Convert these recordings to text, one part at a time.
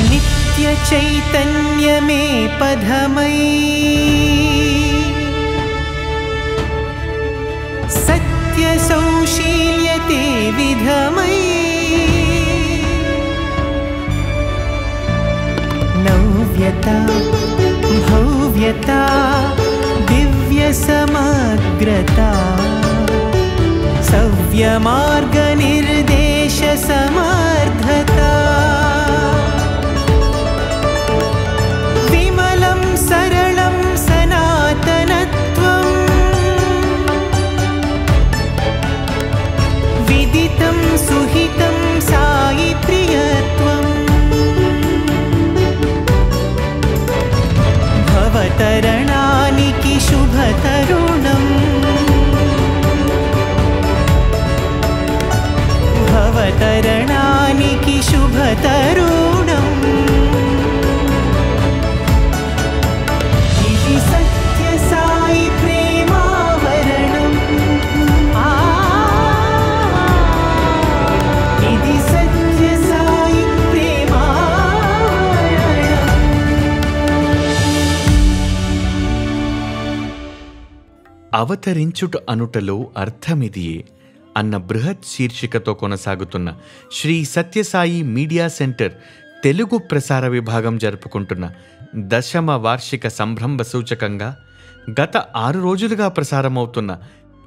नित्य चैतन्य में पधमई सत्य सौशील्यते विधमई नव्यता भव्यता दिव्य समग्रता सव्यमार्ग निर्देश समर्थता विमलं सरलं सनातनत्वं विदितं सुहितं साई प्रियत्वम् भवतरणानिकि शुभतरुणम् भवतरणानिकि शुभतरुणम् इति सत्य साई प्रेमावरणम् इति सत्य साई प्रेमावरणम् అవతరించుట అనుటలో అర్థమిదియే అన్న బృహత్ శీర్షికతో కొనసాగుతున్న శ్రీ సత్యసాయి మీడియా సెంటర్ తెలుగు ప్రసార విభాగం జరుపుకుంటున్న 10వ వార్షిక సంభ్రమ సూచకంగా గత 6 రోజులుగా ప్రసారమవుతున్న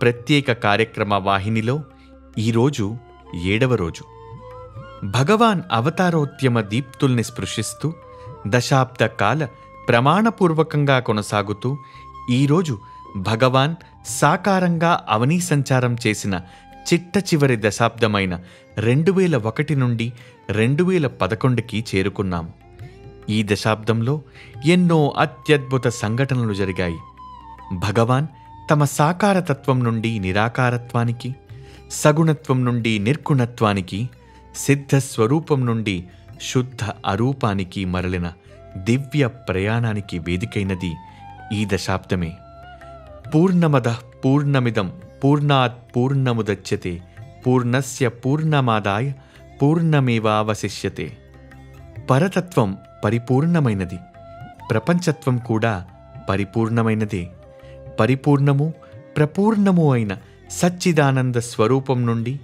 ప్రత్యేక కార్యక్రమ వాహినిలో ఈరోజు 7వ రోజు. భగవాన్ అవతారోద్యమ దీప్తుల్ని స్పృశిస్తూ దశాబ్ద కాల ప్రమాణపూర్వకంగా కొనసాగుతూ ఈరోజు భగవాన్ సాకారంగా అవనీ సంచారం చేసిన చిట్ట చివరి దశాబ్దమైన 2001 నుండి 2011కి చేరుకున్నాం. ఈ దశాబ్దంలో ఎన్నో అత్యద్భుత సంఘటనలు జరిగాయి. భగవాన్ తమ సాకారతత్వం నుండి నిరాకారత్వానికి, సగుణత్వం నుండి నిర్గుణత్వానికి, సిద్ధస్వరూపం నుండి శుద్ధ అరూపానికి మరలిన దివ్య ప్రయాణానికి వేదికైనది ఈ దశాబ్దమే. పూర్ణమదః పూర్ణమిదం పూర్ణాత్ పూర్ణముదచ్యతే పూర్ణస్య పూర్ణమాదాయ పూర్ణమేవావశిష్యతే. పరతత్వం పరిపూర్ణమైనది, ప్రపంచత్వం కూడా పరిపూర్ణమైనదే. పరిపూర్ణము ప్రపూర్ణము అయిన సచ్చిదానంద స్వరూపం నుండి,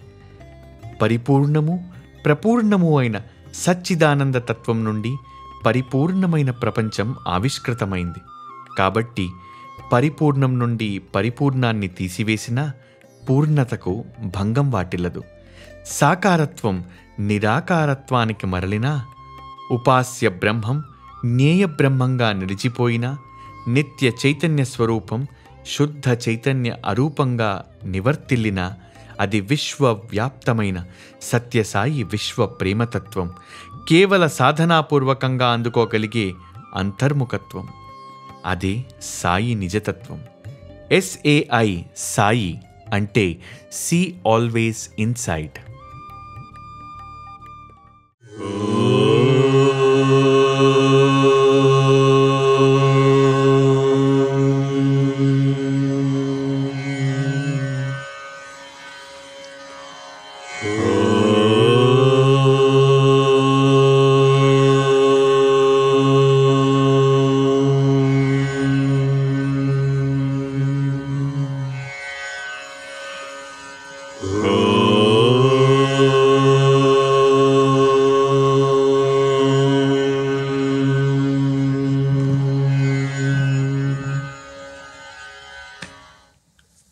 పరిపూర్ణము ప్రపూర్ణము అయిన సచ్చిదానంద తత్వం నుండి పరిపూర్ణమైన ప్రపంచం ఆవిష్కృతమైంది. కాబట్టి పరిపూర్ణం నుండి పరిపూర్ణాన్ని తీసివేసినా పూర్ణతకు భంగం వాటిల్లదు. సాకారత్వం నిరాకారత్వానికి మరలినా, ఉపాస్య బ్రహ్మం జ్ఞేయ బ్రహ్మంగా నిలిచిపోయినా, నిత్య చైతన్య స్వరూపం శుద్ధ చైతన్య అరూపంగా నివర్తిల్లినా అది విశ్వవ్యాప్తమైన సత్యసాయి విశ్వ ప్రేమతత్వం, కేవల సాధనాపూర్వకంగా అందుకోగలిగే అంతర్ముఖత్వం. అదే సాయి నిజతత్వం. SAI సాయి అంటే సీ ఆల్వేస్ ఇన్సైడ్.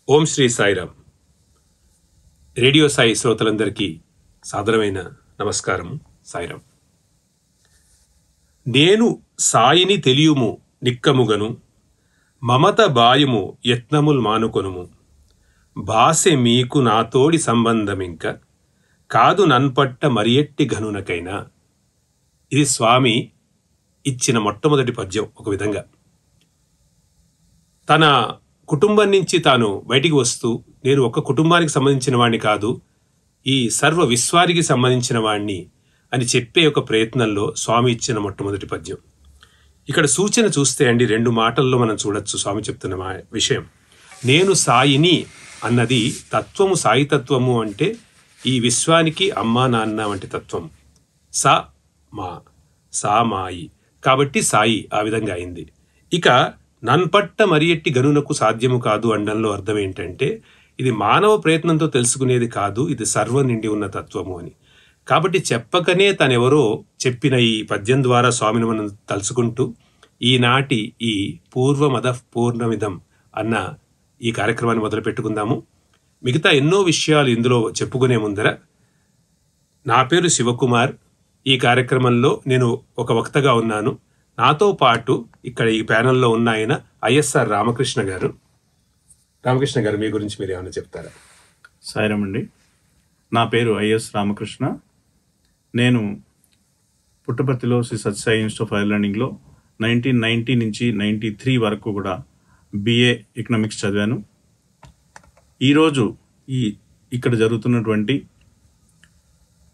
ఓం శ్రీ సాయిరామ్. రేడియో సాయి శ్రోతలందరికీ సాదరమైన నమస్కారం. సాయిరామ్. నేను సాయిని తెలియుము నిక్కముగను, మమత బాయుము యత్నముల్ మానుకొనుము, భాసె మీకు నాతోడి సంబంధమింక కాదు నన్పట్ట మరియెట్టి ఘనునకైనా. ఇది స్వామి ఇచ్చిన మొట్టమొదటి పద్యం. ఒక విధంగా తన కుటుంబం నుంచి తాను బయటికి వస్తూ, నేను ఒక కుటుంబానికి సంబంధించిన వాడిని కాదు, ఈ సర్వ విశ్వానికి సంబంధించిన వాణ్ణి అని చెప్పే ఒక ప్రయత్నంలో స్వామి ఇచ్చిన మొట్టమొదటి పద్యం. ఇక్కడ సూచన చూస్తే అండి, 2 మాటల్లో మనం చూడొచ్చు స్వామి చెప్తున్న విషయం. నేను సాయిని అన్నది తత్వము, సాయితత్వము అంటే ఈ విశ్వానికి అమ్మా నాన్న వంటి తత్వం. సా మా, సా మాయి, కాబట్టి సాయి ఆ విధంగా అయింది. ఇక నన్పట్ట మరియెట్టి గనునకు సాధ్యము కాదు అనడంలో అర్థం ఏంటంటే ఇది మానవ ప్రయత్నంతో తెలుసుకునేది కాదు, ఇది సర్వం నిండి ఉన్న తత్వము అని. కాబట్టి చెప్పకనే తనెవరో చెప్పిన ఈ పద్యం ద్వారా స్వామిని మనం తలుచుకుంటూ ఈనాటి ఈ పూర్వమద పూర్ణమిదం అన్న ఈ కార్యక్రమాన్ని మొదలు పెట్టుకుందాము. మిగతా ఎన్నో విషయాలు ఇందులో చెప్పుకునే ముందర, నా పేరు శివకుమార్. ఈ కార్యక్రమంలో నేను ఒక వక్తగా ఉన్నాను. నాతో పాటు ఇక్కడ ఈ ప్యానెల్లో ఉన్న ఆయన ఐఎస్ఆర్ రామకృష్ణ గారు. రామకృష్ణ గారు, మీ గురించి మీరు ఏమైనా చెప్తారా? సాయిరామ్ అండి. నా పేరు ఐఎస్ రామకృష్ణ. నేను పుట్టపర్తిలో Shri Sathya Sai institute of higher లెర్నింగ్లో 1990 నుంచి 93 వరకు కూడా బిఏ ఎకనామిక్స్ చదివాను. ఈరోజు ఇక్కడ జరుగుతున్నటువంటి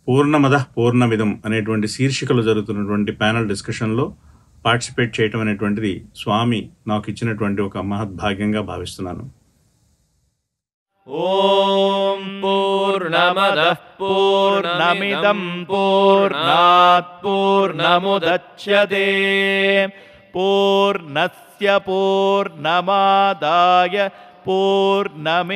పూర్ణమద పూర్ణమిదం అనేటువంటి శీర్షికలో జరుగుతున్నటువంటి ప్యానల్ డిస్కషన్లో పార్టిసిపేట్ చేయటం అనేటువంటిది స్వామి నాకు ఇచ్చినటువంటి ఒక మహద్భాగ్యంగా భావిస్తున్నాను. ఓం పూర్ణమదః పూర్ణమిదం పూర్ణాత్ పూర్ణముదచ్యతే పూర్ణస్య పూర్ణమాదాయ పూర్ణమేవావశిష్యతే.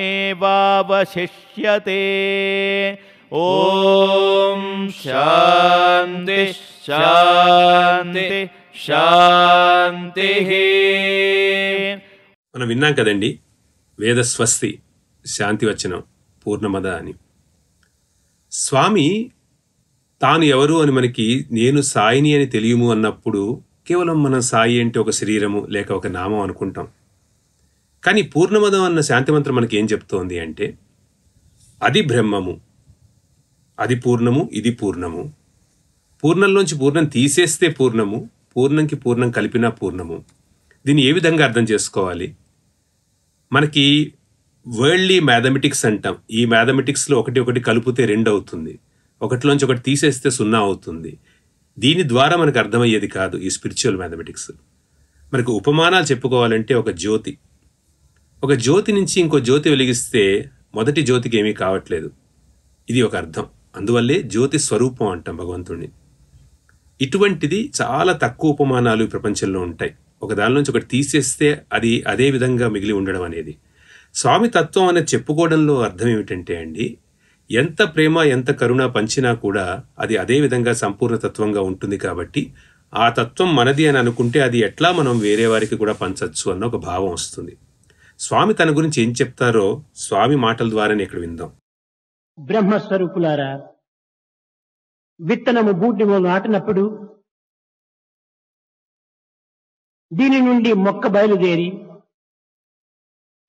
ఓం శాంతి శాంతి శాంతి. మనం విన్నాం కదండి, వేదస్వస్తి శాంతి వచనం పూర్ణమద అని. స్వామి తాను ఎవరు అని మనకి నేను సాయిని అని తెలియము అన్నప్పుడు కేవలం మనం సాయి అంటే ఒక శరీరము లేక ఒక నామం అనుకుంటాం. కానీ పూర్ణమదం అన్న శాంతి మంత్రం మనకి ఏం చెప్తోంది అంటే అది బ్రహ్మము, అది పూర్ణము, ఇది పూర్ణము. పూర్ణంలోంచి పూర్ణం తీసేస్తే పూర్ణము, పూర్ణంకి పూర్ణం కలిపినా పూర్ణము. దీన్ని ఏ విధంగా అర్థం చేసుకోవాలి? మనకి వరల్డ్లీ మ్యాథమెటిక్స్ అంటాం. ఈ మ్యాథమెటిక్స్లో ఒకటి ఒకటి కలిపితే 2 అవుతుంది, ఒకటిలోంచి ఒకటి తీసేస్తే 0 అవుతుంది. దీని ద్వారా మనకు అర్థమయ్యేది కాదు ఈ స్పిరిచువల్ మ్యాథమెటిక్స్. మనకు ఉపమానాలు చెప్పుకోవాలంటే ఒక జ్యోతి నుంచి ఇంకో జ్యోతి వెలిగిస్తే మొదటి జ్యోతికి ఏమీ కావట్లేదు, ఇది ఒక అర్థం. అందువల్లే జ్యోతి స్వరూపం అంటాం భగవంతుడిని. ఇటువంటిది చాలా తక్కువ ఉపమానాలు ఈ ప్రపంచంలో ఉంటాయి. ఒక దానిలోంచి ఒకటి తీసేస్తే అది అదే విధంగా మిగిలి ఉండడం అనేది. స్వామి తత్వం అనేది చెప్పుకోవడంలో అర్థం ఏమిటంటే అండి, ఎంత ప్రేమ ఎంత కరుణ పంచినా కూడా అది అదే విధంగా సంపూర్ణ తత్వంగా ఉంటుంది. కాబట్టి ఆ తత్వం మనది అని అనుకుంటే అది ఎట్లా మనం వేరే వారికి కూడా పంచచ్చు అన్న ఒక భావం వస్తుంది. స్వామి తన గురించి ఏం చెప్తారో స్వామి మాటల ద్వారానే ఇక్కడ విందాం. బ్రహ్మస్వరూపులారా, విత్తనము భూమిలో నాటినప్పుడు దీని నుండి మొక్క బయలుదేరి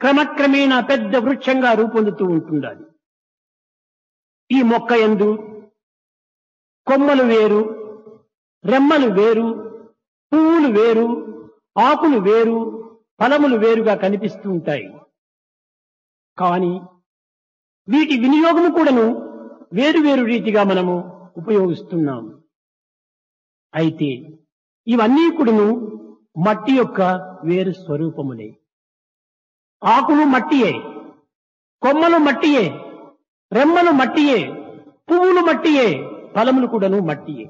క్రమక్రమేణా పెద్ద వృక్షంగా రూపొందుతూ ఉంటుండాలి. ఈ మొక్క యందు కొమ్మలు వేరు, రెమ్మలు వేరు, పువ్వులు వేరు, ఆకులు వేరు, ఫలములు వేరుగా కనిపిస్తూ ఉంటాయి. కానీ వీటి వినియోగము కూడాను వేరు వేరు రీతిగా మనము ఉపయోగిస్తున్నాం. అయితే ఇవన్నీ కూడాను మట్టి యొక్క వేరు స్వరూపములే. ఆకులు మట్టియే, కొమ్మలు మట్టియే, రెమ్మలు మట్టియే, పువ్వులు మట్టియే, ఫలములు కూడాను మట్టియే.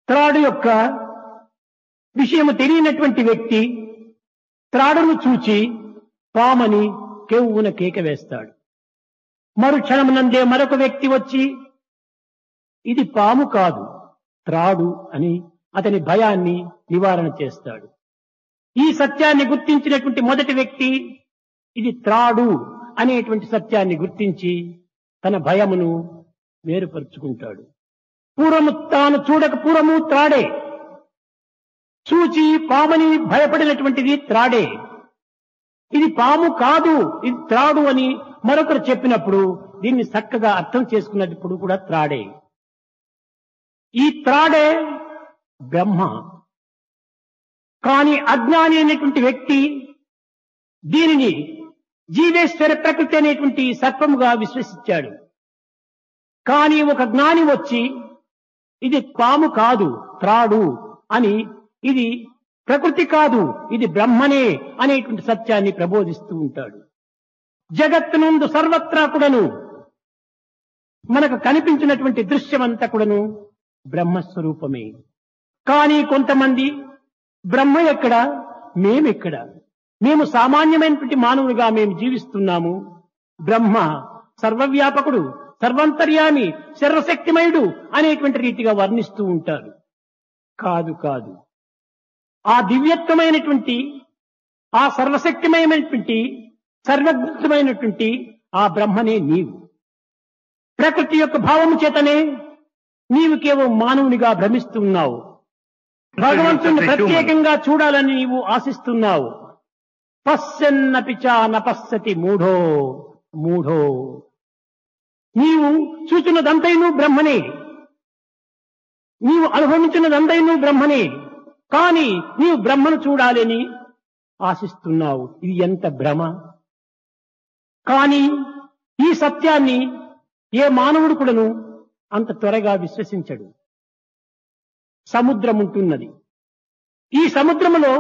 త్రాడు యొక్క విషయము తెలియనటువంటి వ్యక్తి త్రాడును చూచి పామని కేవున కేక వేస్తాడు. మరుక్షణమునందే మరొక వ్యక్తి వచ్చి ఇది పాము కాదు త్రాడు అని అతని భయాన్ని నివారణ చేస్తాడు. ఈ సత్యాన్ని గుర్తించినటువంటి మొదటి వ్యక్తి ఇది త్రాడు అనేటువంటి సత్యాన్ని గుర్తించి తన భయమును వేరుపరుచుకుంటాడు. పూర్వము తాను చూడక పూర్వము త్రాడే, చూచి పాముని భయపడినటువంటిది త్రాడే. ఇది పాము కాదు ఇది త్రాడు అని మరొకరు చెప్పినప్పుడు దీన్ని చక్కగా అర్థం చేసుకున్నప్పుడు కూడా త్రాడే. ఈ త్రాడే బ్రహ్మ. కానీ అజ్ఞాని అనేటువంటి వ్యక్తి దీనిని జీవేశ్వర ప్రకృతి అనేటువంటి సర్పముగా విశ్వసించాడు. కానీ ఒక జ్ఞాని వచ్చి ఇది పాము కాదు త్రాడు అని, ఇది ప్రకృతి కాదు ఇది బ్రహ్మనే అనేటువంటి సత్యాన్ని ప్రబోధిస్తూ ఉంటాడు. జగత్తునందు సర్వత్రా కూడాను మనకు కనిపించినటువంటి దృశ్యమంతా కూడాను బ్రహ్మస్వరూపమే. కానీ కొంతమంది బ్రహ్మ ఎక్కడ, మేమెక్కడ, మేము సామాన్యమైనటువంటి మానవులుగా మేము జీవిస్తున్నాము, బ్రహ్మ సర్వవ్యాపకుడు, సర్వంతర్యామి, సర్వశక్తిమయుడు అనేటువంటి రీతిగా వర్ణిస్తూ ఉంటారు. కాదు కాదు, ఆ దివ్యత్వమైనటువంటి, ఆ సర్వశక్తిమయమైనటువంటి, సర్వజ్ఞమైనటువంటి ఆ బ్రహ్మనే నీవు. ప్రకృతి యొక్క భావము చేతనే నీవు కేవలం మానవునిగా భ్రమిస్తున్నావు. భగవంతుని ప్రత్యేకంగా చూడాలని నీవు ఆశిస్తున్నావు. పశ్యన్నపి చ నపశ్యతి మూఢో మూఢో. నీవు చూచున్నదంతైనూ బ్రహ్మనే, నీవు అనుభవించినదంతైనూ బ్రహ్మనే, కానీ నీవు బ్రహ్మను చూడాలని ఆశిస్తున్నావు. ఇది ఎంత భ్రమ! కానీ ఈ సత్యాన్ని ఏ మానవుడు కూడాను అంత త్వరగా విశ్వసించడు. సముద్రం ఉంటున్నది. ఈ సముద్రములో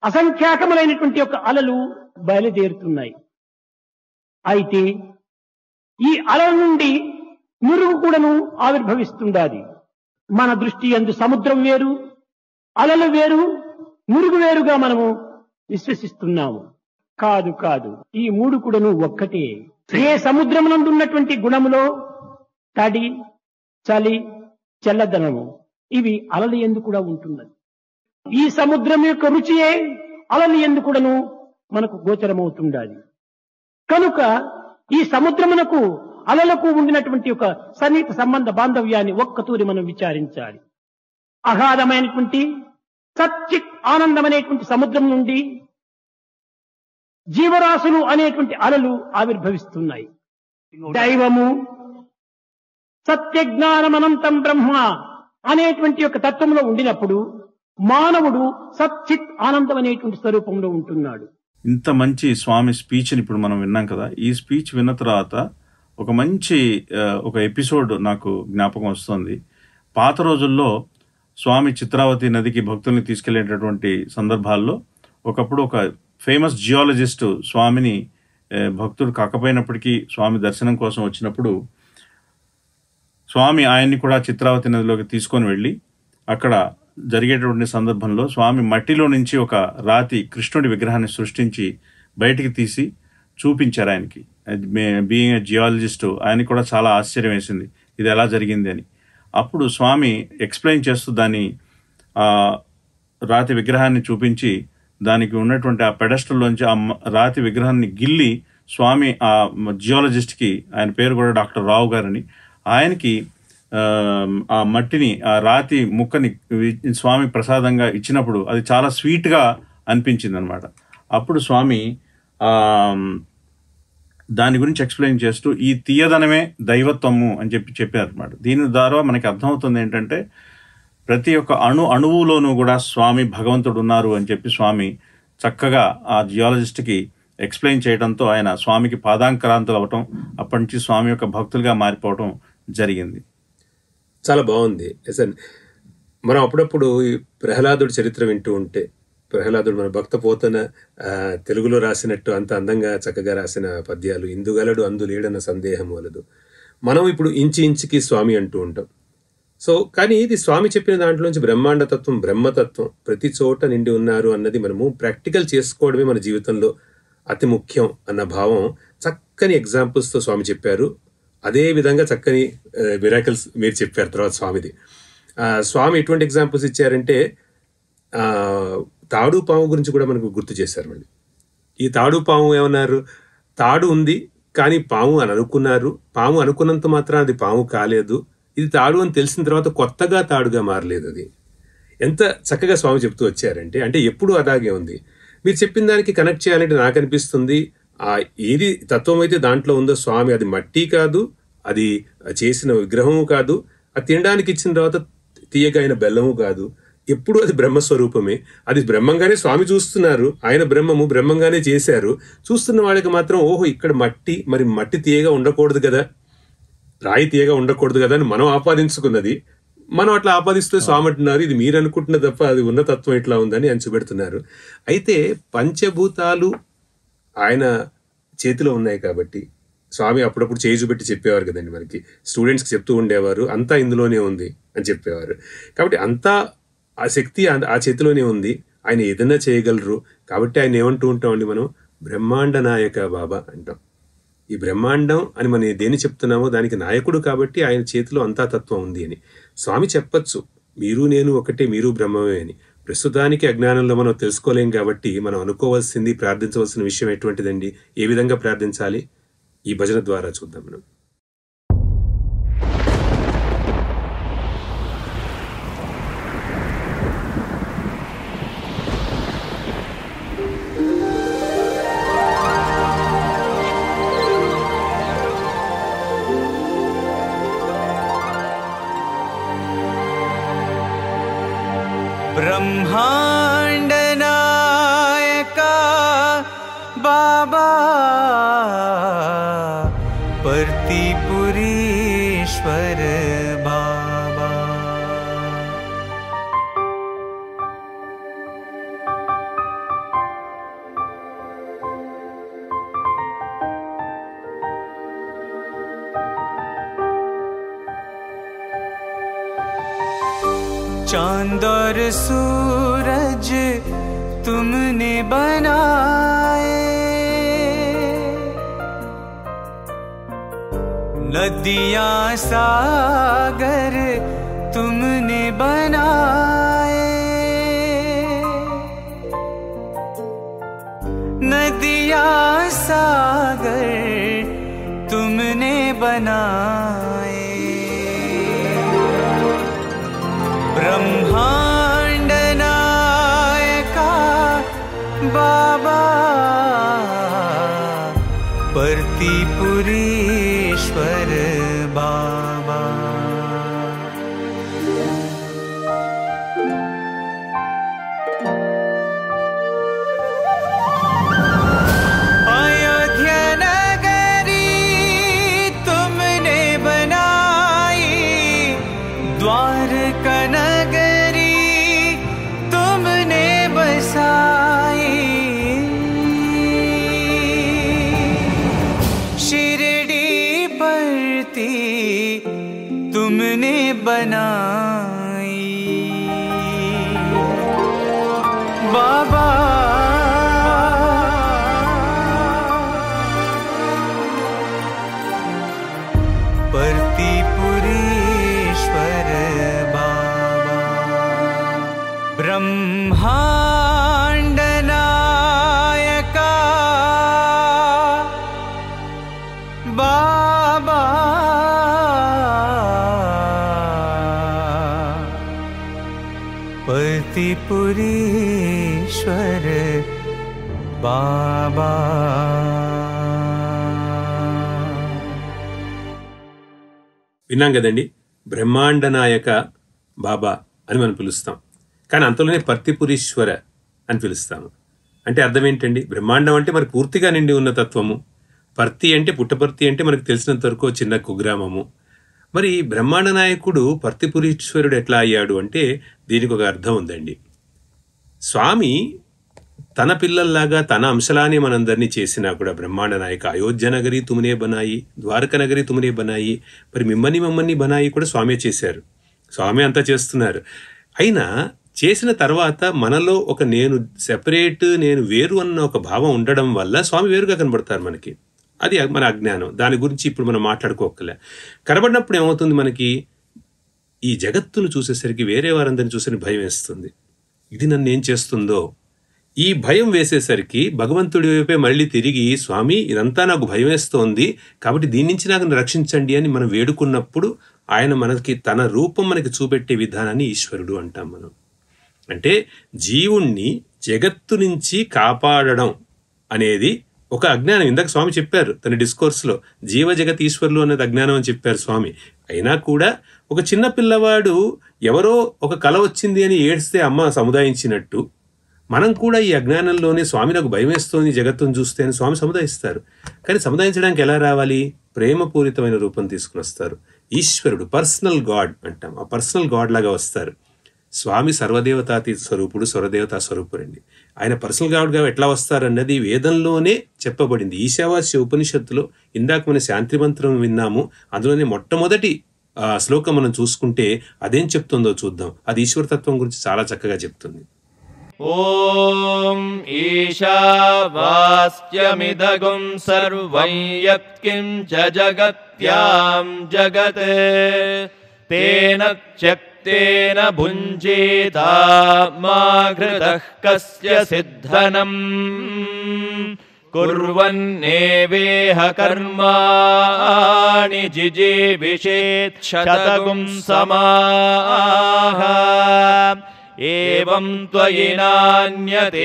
అసంఖ్యాకములైనటువంటి యొక్క అలలు బయలుదేరుతున్నాయి. అయితే ఈ అలల నుండి నురుగు కూడాను ఆవిర్భవిస్తుండాలి. మన దృష్టి యందు సముద్రం వేరు, అలలు వేరు, నురుగు వేరుగా మనము విశ్వసిస్తున్నాము. కాదు కాదు, ఈ మూడు కూడాను ఒక్కటే. ఏ సముద్రమునందు ఉన్నటువంటి గుణములో తడి, చలి, చల్లదనము ఇవి అలలు యందు కూడా ఉంటున్నది. ఈ సముద్రం యొక్క రుచియే అలలు యందు కూడాను మనకు గోచరమవుతుండాలి. కనుక ఈ సముద్రమునకు అలలకు ఉండినటువంటి ఒక సన్నిహిత సంబంధ బాంధవ్యాన్ని ఒక్కతూరి మనం విచారించాలి. అగాధమైనటువంటి సచ్చిత్ ఆనందం అనేటువంటి సముద్రం నుండి జీవరాశులు అనేటువంటి అలలు ఆవిర్భవిస్తున్నాయి. దైవము, సత్యజ్ఞానమనంతం బ్రహ్మ అనేటువంటి యొక్క తత్వంలో ఉండినప్పుడు మానవుడు సచ్చిత్ ఆనందం అనేటువంటి స్వరూపంలో ఉంటున్నాడు. ఇంత మంచి స్వామి స్పీచ్ని ఇప్పుడు మనం విన్నాం కదా. ఈ స్పీచ్ విన్న తర్వాత ఒక మంచి ఒక ఎపిసోడ్ నాకు జ్ఞాపకం వస్తుంది. పాత రోజుల్లో స్వామి చిత్రావతి నదికి భక్తుల్ని తీసుకెళ్లేటటువంటి సందర్భాల్లో ఒకప్పుడు ఒక ఫేమస్ జియాలజిస్ట్ స్వామిని, భక్తుడు కాకపోయినప్పటికీ స్వామి దర్శనం కోసం వచ్చినప్పుడు స్వామి ఆయన్ని కూడా చిత్రావతి నదిలోకి తీసుకొని వెళ్ళి అక్కడ జరిగేటువంటి సందర్భంలో స్వామి మట్టిలో నుంచి ఒక రాతి కృష్ణుడి విగ్రహాన్ని సృష్టించి బయటికి తీసి చూపించారు ఆయనకి. బీయింగ్ ఏ జియాలజిస్ట్ ఆయనకి కూడా చాలా ఆశ్చర్యం వేసింది ఇది ఎలా జరిగింది అని. అప్పుడు స్వామి ఎక్స్ప్లెయిన్ చేస్తూ దాన్ని రాతి విగ్రహాన్ని చూపించి దానికి ఉన్నటువంటి ఆ పెడస్టల్లోంచి ఆ రాతి విగ్రహాన్ని గిల్లి స్వామి ఆ జియాలజిస్ట్కి, ఆయన పేరు కూడా డాక్టర్ రావు గారని, ఆయనకి ఆ మట్టిని, ఆ రాతి ముక్కని స్వామి ప్రసాదంగా ఇచ్చినప్పుడు అది చాలా స్వీట్గా అనిపించింది అనమాట. అప్పుడు స్వామి దాని గురించి ఎక్స్ప్లెయిన్ చేస్తూ ఈ తీయదనమే దైవత్వము అని చెప్పారు అనమాట. దీని ద్వారా మనకి అర్థమవుతుంది ఏంటంటే ప్రతి ఒక్క అణువులోనూ కూడా స్వామి భగవంతుడు ఉన్నారు అని చెప్పి స్వామి చక్కగా ఆ జియాలజిస్ట్కి ఎక్స్ప్లెయిన్ చేయడంతో ఆయన స్వామికి పాదాంకరాంతులు అవ్వటం, అప్పటి నుంచి స్వామి యొక్క భక్తులుగా మారిపోవటం జరిగింది. చాలా బాగుంది. మనం అప్పుడప్పుడు ఈ ప్రహ్లాదుడి చరిత్ర వింటూ ఉంటే, ప్రహ్లాదుడు మన భక్త పోతన తెలుగులో రాసినట్టు అంత అందంగా చక్కగా రాసిన పద్యాలు, ఇందుగలడు అందు లేడన్న సందేహం వలదు, మనం ఇప్పుడు ఇంచి ఇంచికి స్వామి అంటూ ఉంటాం. సో కానీ ఇది స్వామి చెప్పిన దాంట్లోంచి బ్రహ్మాండతత్వం, బ్రహ్మతత్వం ప్రతి చోట నిండి ఉన్నారు అన్నది మనము ప్రాక్టికల్ చేసుకోవడమే మన జీవితంలో అతి ముఖ్యం అన్న భావం చక్కని ఎగ్జాంపుల్స్తో స్వామి చెప్పారు. అదే విధంగా చక్కని మిరాకిల్స్ మీరు చెప్పారు తర్వాత స్వామిది. స్వామి ఎటువంటి ఎగ్జాంపుల్స్ ఇచ్చారంటే తాడు పాము గురించి కూడా మనకు గుర్తు చేశారు. మళ్ళీ ఈ తాడు పాము ఏమన్నారు, తాడు ఉంది కానీ పాము అని అనుకున్నారు, పాము అనుకున్నంత మాత్రం అది పాము కాలేదు, ఇది తాడు అని తెలిసిన తర్వాత కొత్తగా తాడుగా మారలేదు. అది ఎంత చక్కగా స్వామి చెప్తూ వచ్చారంటే, అంటే ఎప్పుడు అలాగే ఉంది. మీరు చెప్పిన దానికి కనెక్ట్ చేయాలంటే నాకు అనిపిస్తుంది ఏది తత్వం అయితే దాంట్లో ఉందో స్వామి అది మట్టి కాదు, అది చేసిన విగ్రహము కాదు, అది తినడానికి ఇచ్చిన తర్వాత తీయగైన బెల్లము కాదు, ఎప్పుడు అది బ్రహ్మస్వరూపమే. అది బ్రహ్మంగానే స్వామి చూస్తున్నారు, ఆయన బ్రహ్మము బ్రహ్మంగానే చేశారు. చూస్తున్న వాళ్ళకి మాత్రం ఓహో ఇక్కడ మట్టి, మరి మట్టి తీయగా ఉండకూడదు కదా, రాయి తీయగా ఉండకూడదు కదా అని మనం ఆపాదించుకున్నది మనం అట్లా ఆపాదిస్తూ స్వామి అంటున్నారు ఇది మీరు అనుకుంటున్న తప్ప అది ఉన్న తత్వం ఇట్లా ఉందని ఆయన చూపెడుతున్నారు. అయితే పంచభూతాలు ఆయన చేతిలో ఉన్నాయి కాబట్టి స్వామి అప్పుడప్పుడు చేయి చూపెట్టి చెప్పేవారు కదండి, మనకి స్టూడెంట్స్కి చెప్తూ ఉండేవారు, అంతా ఇందులోనే ఉంది అని చెప్పేవారు. కాబట్టి అంతా ఆ శక్తి ఆ చేతిలోనే ఉంది, ఆయన ఏదైనా చేయగలరు. కాబట్టి ఆయన ఏమంటూ ఉంటామండి, మనం బ్రహ్మాండ నాయక బాబా అంటాం. ఈ బ్రహ్మాండం అని మనం దేన్ని చెప్తున్నామో దానికి నాయకుడు కాబట్టి ఆయన చేతిలో అంతా తత్వం ఉంది అని. స్వామి చెప్పచ్చు, మీరు నేను ఒకటే, మీరు బ్రహ్మమే అని. ప్రస్తుతానికి అజ్ఞానంలో మనం తెలుసుకోలేం కాబట్టి మనం అనుకోవాల్సింది, ప్రార్థించవలసిన విషయం ఎటువంటిదండి? ఏ విధంగా ప్రార్థించాలి? ఈ భజన ద్వారా చూద్దాం మనం. ब्रह्मांड नायका बाबा परतिपुरीश्वर बाबा, चांद और सूरज तुमने बनाए, नदियां सागर तुमने बनाए, नदियां सागर तुमने बनाए, ब्रह्मांड नायका बाबा परतिपुरीश्वर बाबा, अयोध्या नगरी तुमने बनाई, द्वारका नगरी तुमने बसाई, शिरडी परती तुमने बनाई, बाबा परतिपुरीश्वर बाबा, ब्रह्मांड नायका बाबा परतिपुरीश्वर बाबा. విన్నాం కదండి, బ్రహ్మాండ నాయక బాబా అని మనం పిలుస్తాం, కానీ అంతలోనే పర్తిపురీశ్వర అని పిలుస్తాము. అంటే అర్థం ఏంటండి? బ్రహ్మాండం అంటే మరి పూర్తిగా నిండి ఉన్న తత్వము, పర్తి అంటే పుట్టపర్తి అంటే మనకు తెలిసినంత వరకు చిన్న కుగ్రామము. మరి బ్రహ్మాండ నాయకుడు పర్తిపురీశ్వరుడు ఎట్లా అయ్యాడు అంటే దీనికి ఒక అర్థం ఉందండి. స్వామి తన పిల్లల్లాగా తన అంశలానే మనందరినీ చేసినా కూడా బ్రహ్మాండ నాయక అయోధ్య నగరి తుమ్నే బనాయి, ద్వారక నగరి తుమ్నే బనాయి, మరి మమ్మల్ని బనాయి కూడా స్వామి చేశారు. స్వామి అంతా చేస్తున్నారు. అయినా చేసిన తర్వాత మనలో ఒక నేను సెపరేట్, నేను వేరు అన్న ఒక భావం ఉండడం వల్ల స్వామి వేరుగా కనబడతారు మనకి. అది మన అజ్ఞానం. దాని గురించి ఇప్పుడు మనం మాట్లాడుకోకలే. కనబడినప్పుడు ఏమవుతుంది, మనకి ఈ జగత్తును చూసేసరికి వేరే వారందరిని చూసిన భయం వేస్తుంది. ఇది నన్ను ఏం చేస్తుందో, ఈ భయం వేసేసరికి భగవంతుడి వైపే మళ్ళీ తిరిగి స్వామి ఇదంతా నాకు భయం వేస్తోంది కాబట్టి దీని నుంచి నాకు రక్షించండి అని మనం వేడుకున్నప్పుడు ఆయన మనకి తన రూపం మనకి చూపెట్టే విధానాన్ని ఈశ్వరుడు అంటాం మనం. అంటే జీవుణ్ణి జగత్తు నుంచి కాపాడడం అనేది ఒక అజ్ఞానం. ఇందాక స్వామి చెప్పారు తన డిస్కోర్స్లో, జీవ జగత్ ఈశ్వరులు అనేది అజ్ఞానం అని చెప్పారు స్వామి. అయినా కూడా ఒక చిన్న పిల్లవాడు ఎవరో ఒక కల వచ్చింది అని ఏడ్స్తే అమ్మ సముదాయించినట్టు మనం కూడా ఈ అజ్ఞానంలోనే స్వామి నాకు భయం వేస్తోంది జగత్తును చూస్తే అని స్వామి సముదాయిస్తారు. కానీ సముదాయించడానికి ఎలా రావాలి? ప్రేమపూరితమైన రూపం తీసుకుని వస్తారు. ఈశ్వరుడు పర్సనల్ గాడ్ అంటాం, ఆ పర్సనల్ గాడ్ లాగా వస్తారు. స్వామి సర్వదేవతాతీత స్వరూపుడు, స్వరదేవతా స్వరూపుడండి. ఆయన పర్సనల్ గాడ్గా ఎట్లా వస్తారన్నది వేదంలోనే చెప్పబడింది. ఈశావాస్య ఉపనిషత్తులో ఇందాక మన శాంతి మంత్రం విన్నాము, అందులోనే మొట్టమొదటి శ్లోకం మనం చూసుకుంటే అదేం చెప్తుందో చూద్దాం. అది ఈశ్వరతత్వం గురించి చాలా చక్కగా చెప్తుంది. ఓం ఈశావాస్యమిదగుం సర్వం యత్కించ జగత్యాం జగత్ తేన త్యక్తేన భుంజేత మా ఘృతః కస్య సిద్ధనం కుర్వన్నేవేహ కర్మాణి జిజీవిషేత్ శతగుం సమాహ ఏవం త్వయి నాన్యతేతోస్తి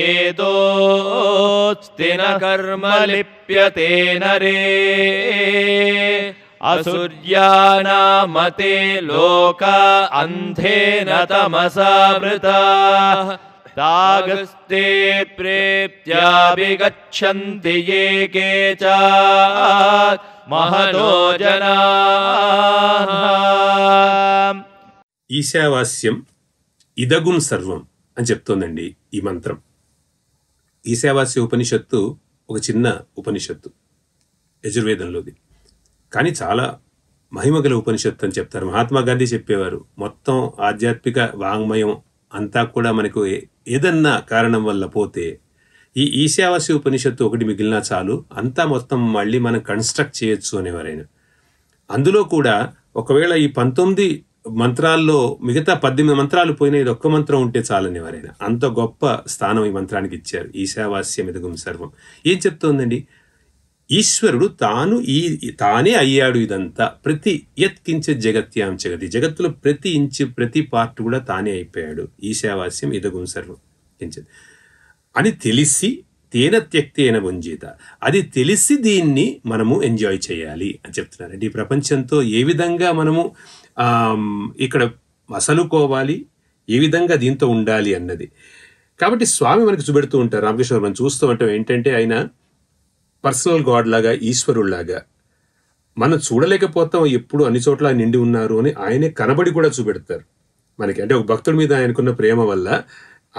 న కర్మ లిప్యతే నరే అసూర్యానామతే లోక అంధేన తమసా వృతాః తాగస్తే ప్రేత్యాభిగచ్చంతి ఏ కేచాత్ మహతో జనాః. ఈశావాస్యం ఇదగుం సర్వం అని చెప్తోందండి ఈ మంత్రం. ఈశావాస్య ఉపనిషత్తు ఒక చిన్న ఉపనిషత్తు యజుర్వేదంలోది, కానీ చాలా మహిమగల ఉపనిషత్తు అని చెప్తారు. మహాత్మా గాంధీ చెప్పేవారు, మొత్తం ఆధ్యాత్మిక వాంగ్మయం అంతా కూడా మనకు ఏదన్నా కారణం వల్ల పోతే ఈ ఈశావాస్య ఉపనిషత్తు ఒకటి మిగిలినా చాలు, అంతా మొత్తం మళ్ళీ మనం కన్స్ట్రక్ట్ చేయొచ్చు అనేవారైన. అందులో కూడా ఒకవేళ ఈ 19 మంత్రాల్లో మిగతా 18 మంత్రాలు పోయినా ఇది ఒక్క మంత్రం ఉంటే చాలనేవారైనా. అంత గొప్ప స్థానం ఈ మంత్రానికి ఇచ్చారు. ఈశావాస్యమిదగుం సర్వం ఏం చెప్తోందండి? ఈశ్వరుడు తానే అయ్యాడు ఇదంతా. ప్రతి యత్కించ జగత్యాం జగతి, జగత్తులో ప్రతి ఇంచు ప్రతి పార్ట్ కూడా తానే అయిపోయాడు. ఈశావాస్యం ఇదగుం సర్వం అని తెలిసి తేన త్యక్తేన భుంజీత, అది తెలిసి దీన్ని మనము ఎంజాయ్ చేయాలి అని చెప్తున్నారండి. ఈ ప్రపంచంతో ఏ విధంగా మనము ఇక్కడ మసలుకోవాలి, ఏ విధంగా దీంతో ఉండాలి అన్నది. కాబట్టి స్వామి మనకి చూపెడుతూ ఉంటారు. రామకృష్ణ మనం చూస్తూ ఉంటాం ఏంటంటే ఆయన పర్సనల్ గాడ్ లాగా, ఈశ్వరుల్లాగా మనం చూడలేకపోతాం, ఎప్పుడు అన్ని చోట్ల నిండి ఉన్నారు అని ఆయనే కనబడి కూడా చూపెడతారు మనకి. అంటే ఒక భక్తుడి మీద ఆయనకున్న ప్రేమ వల్ల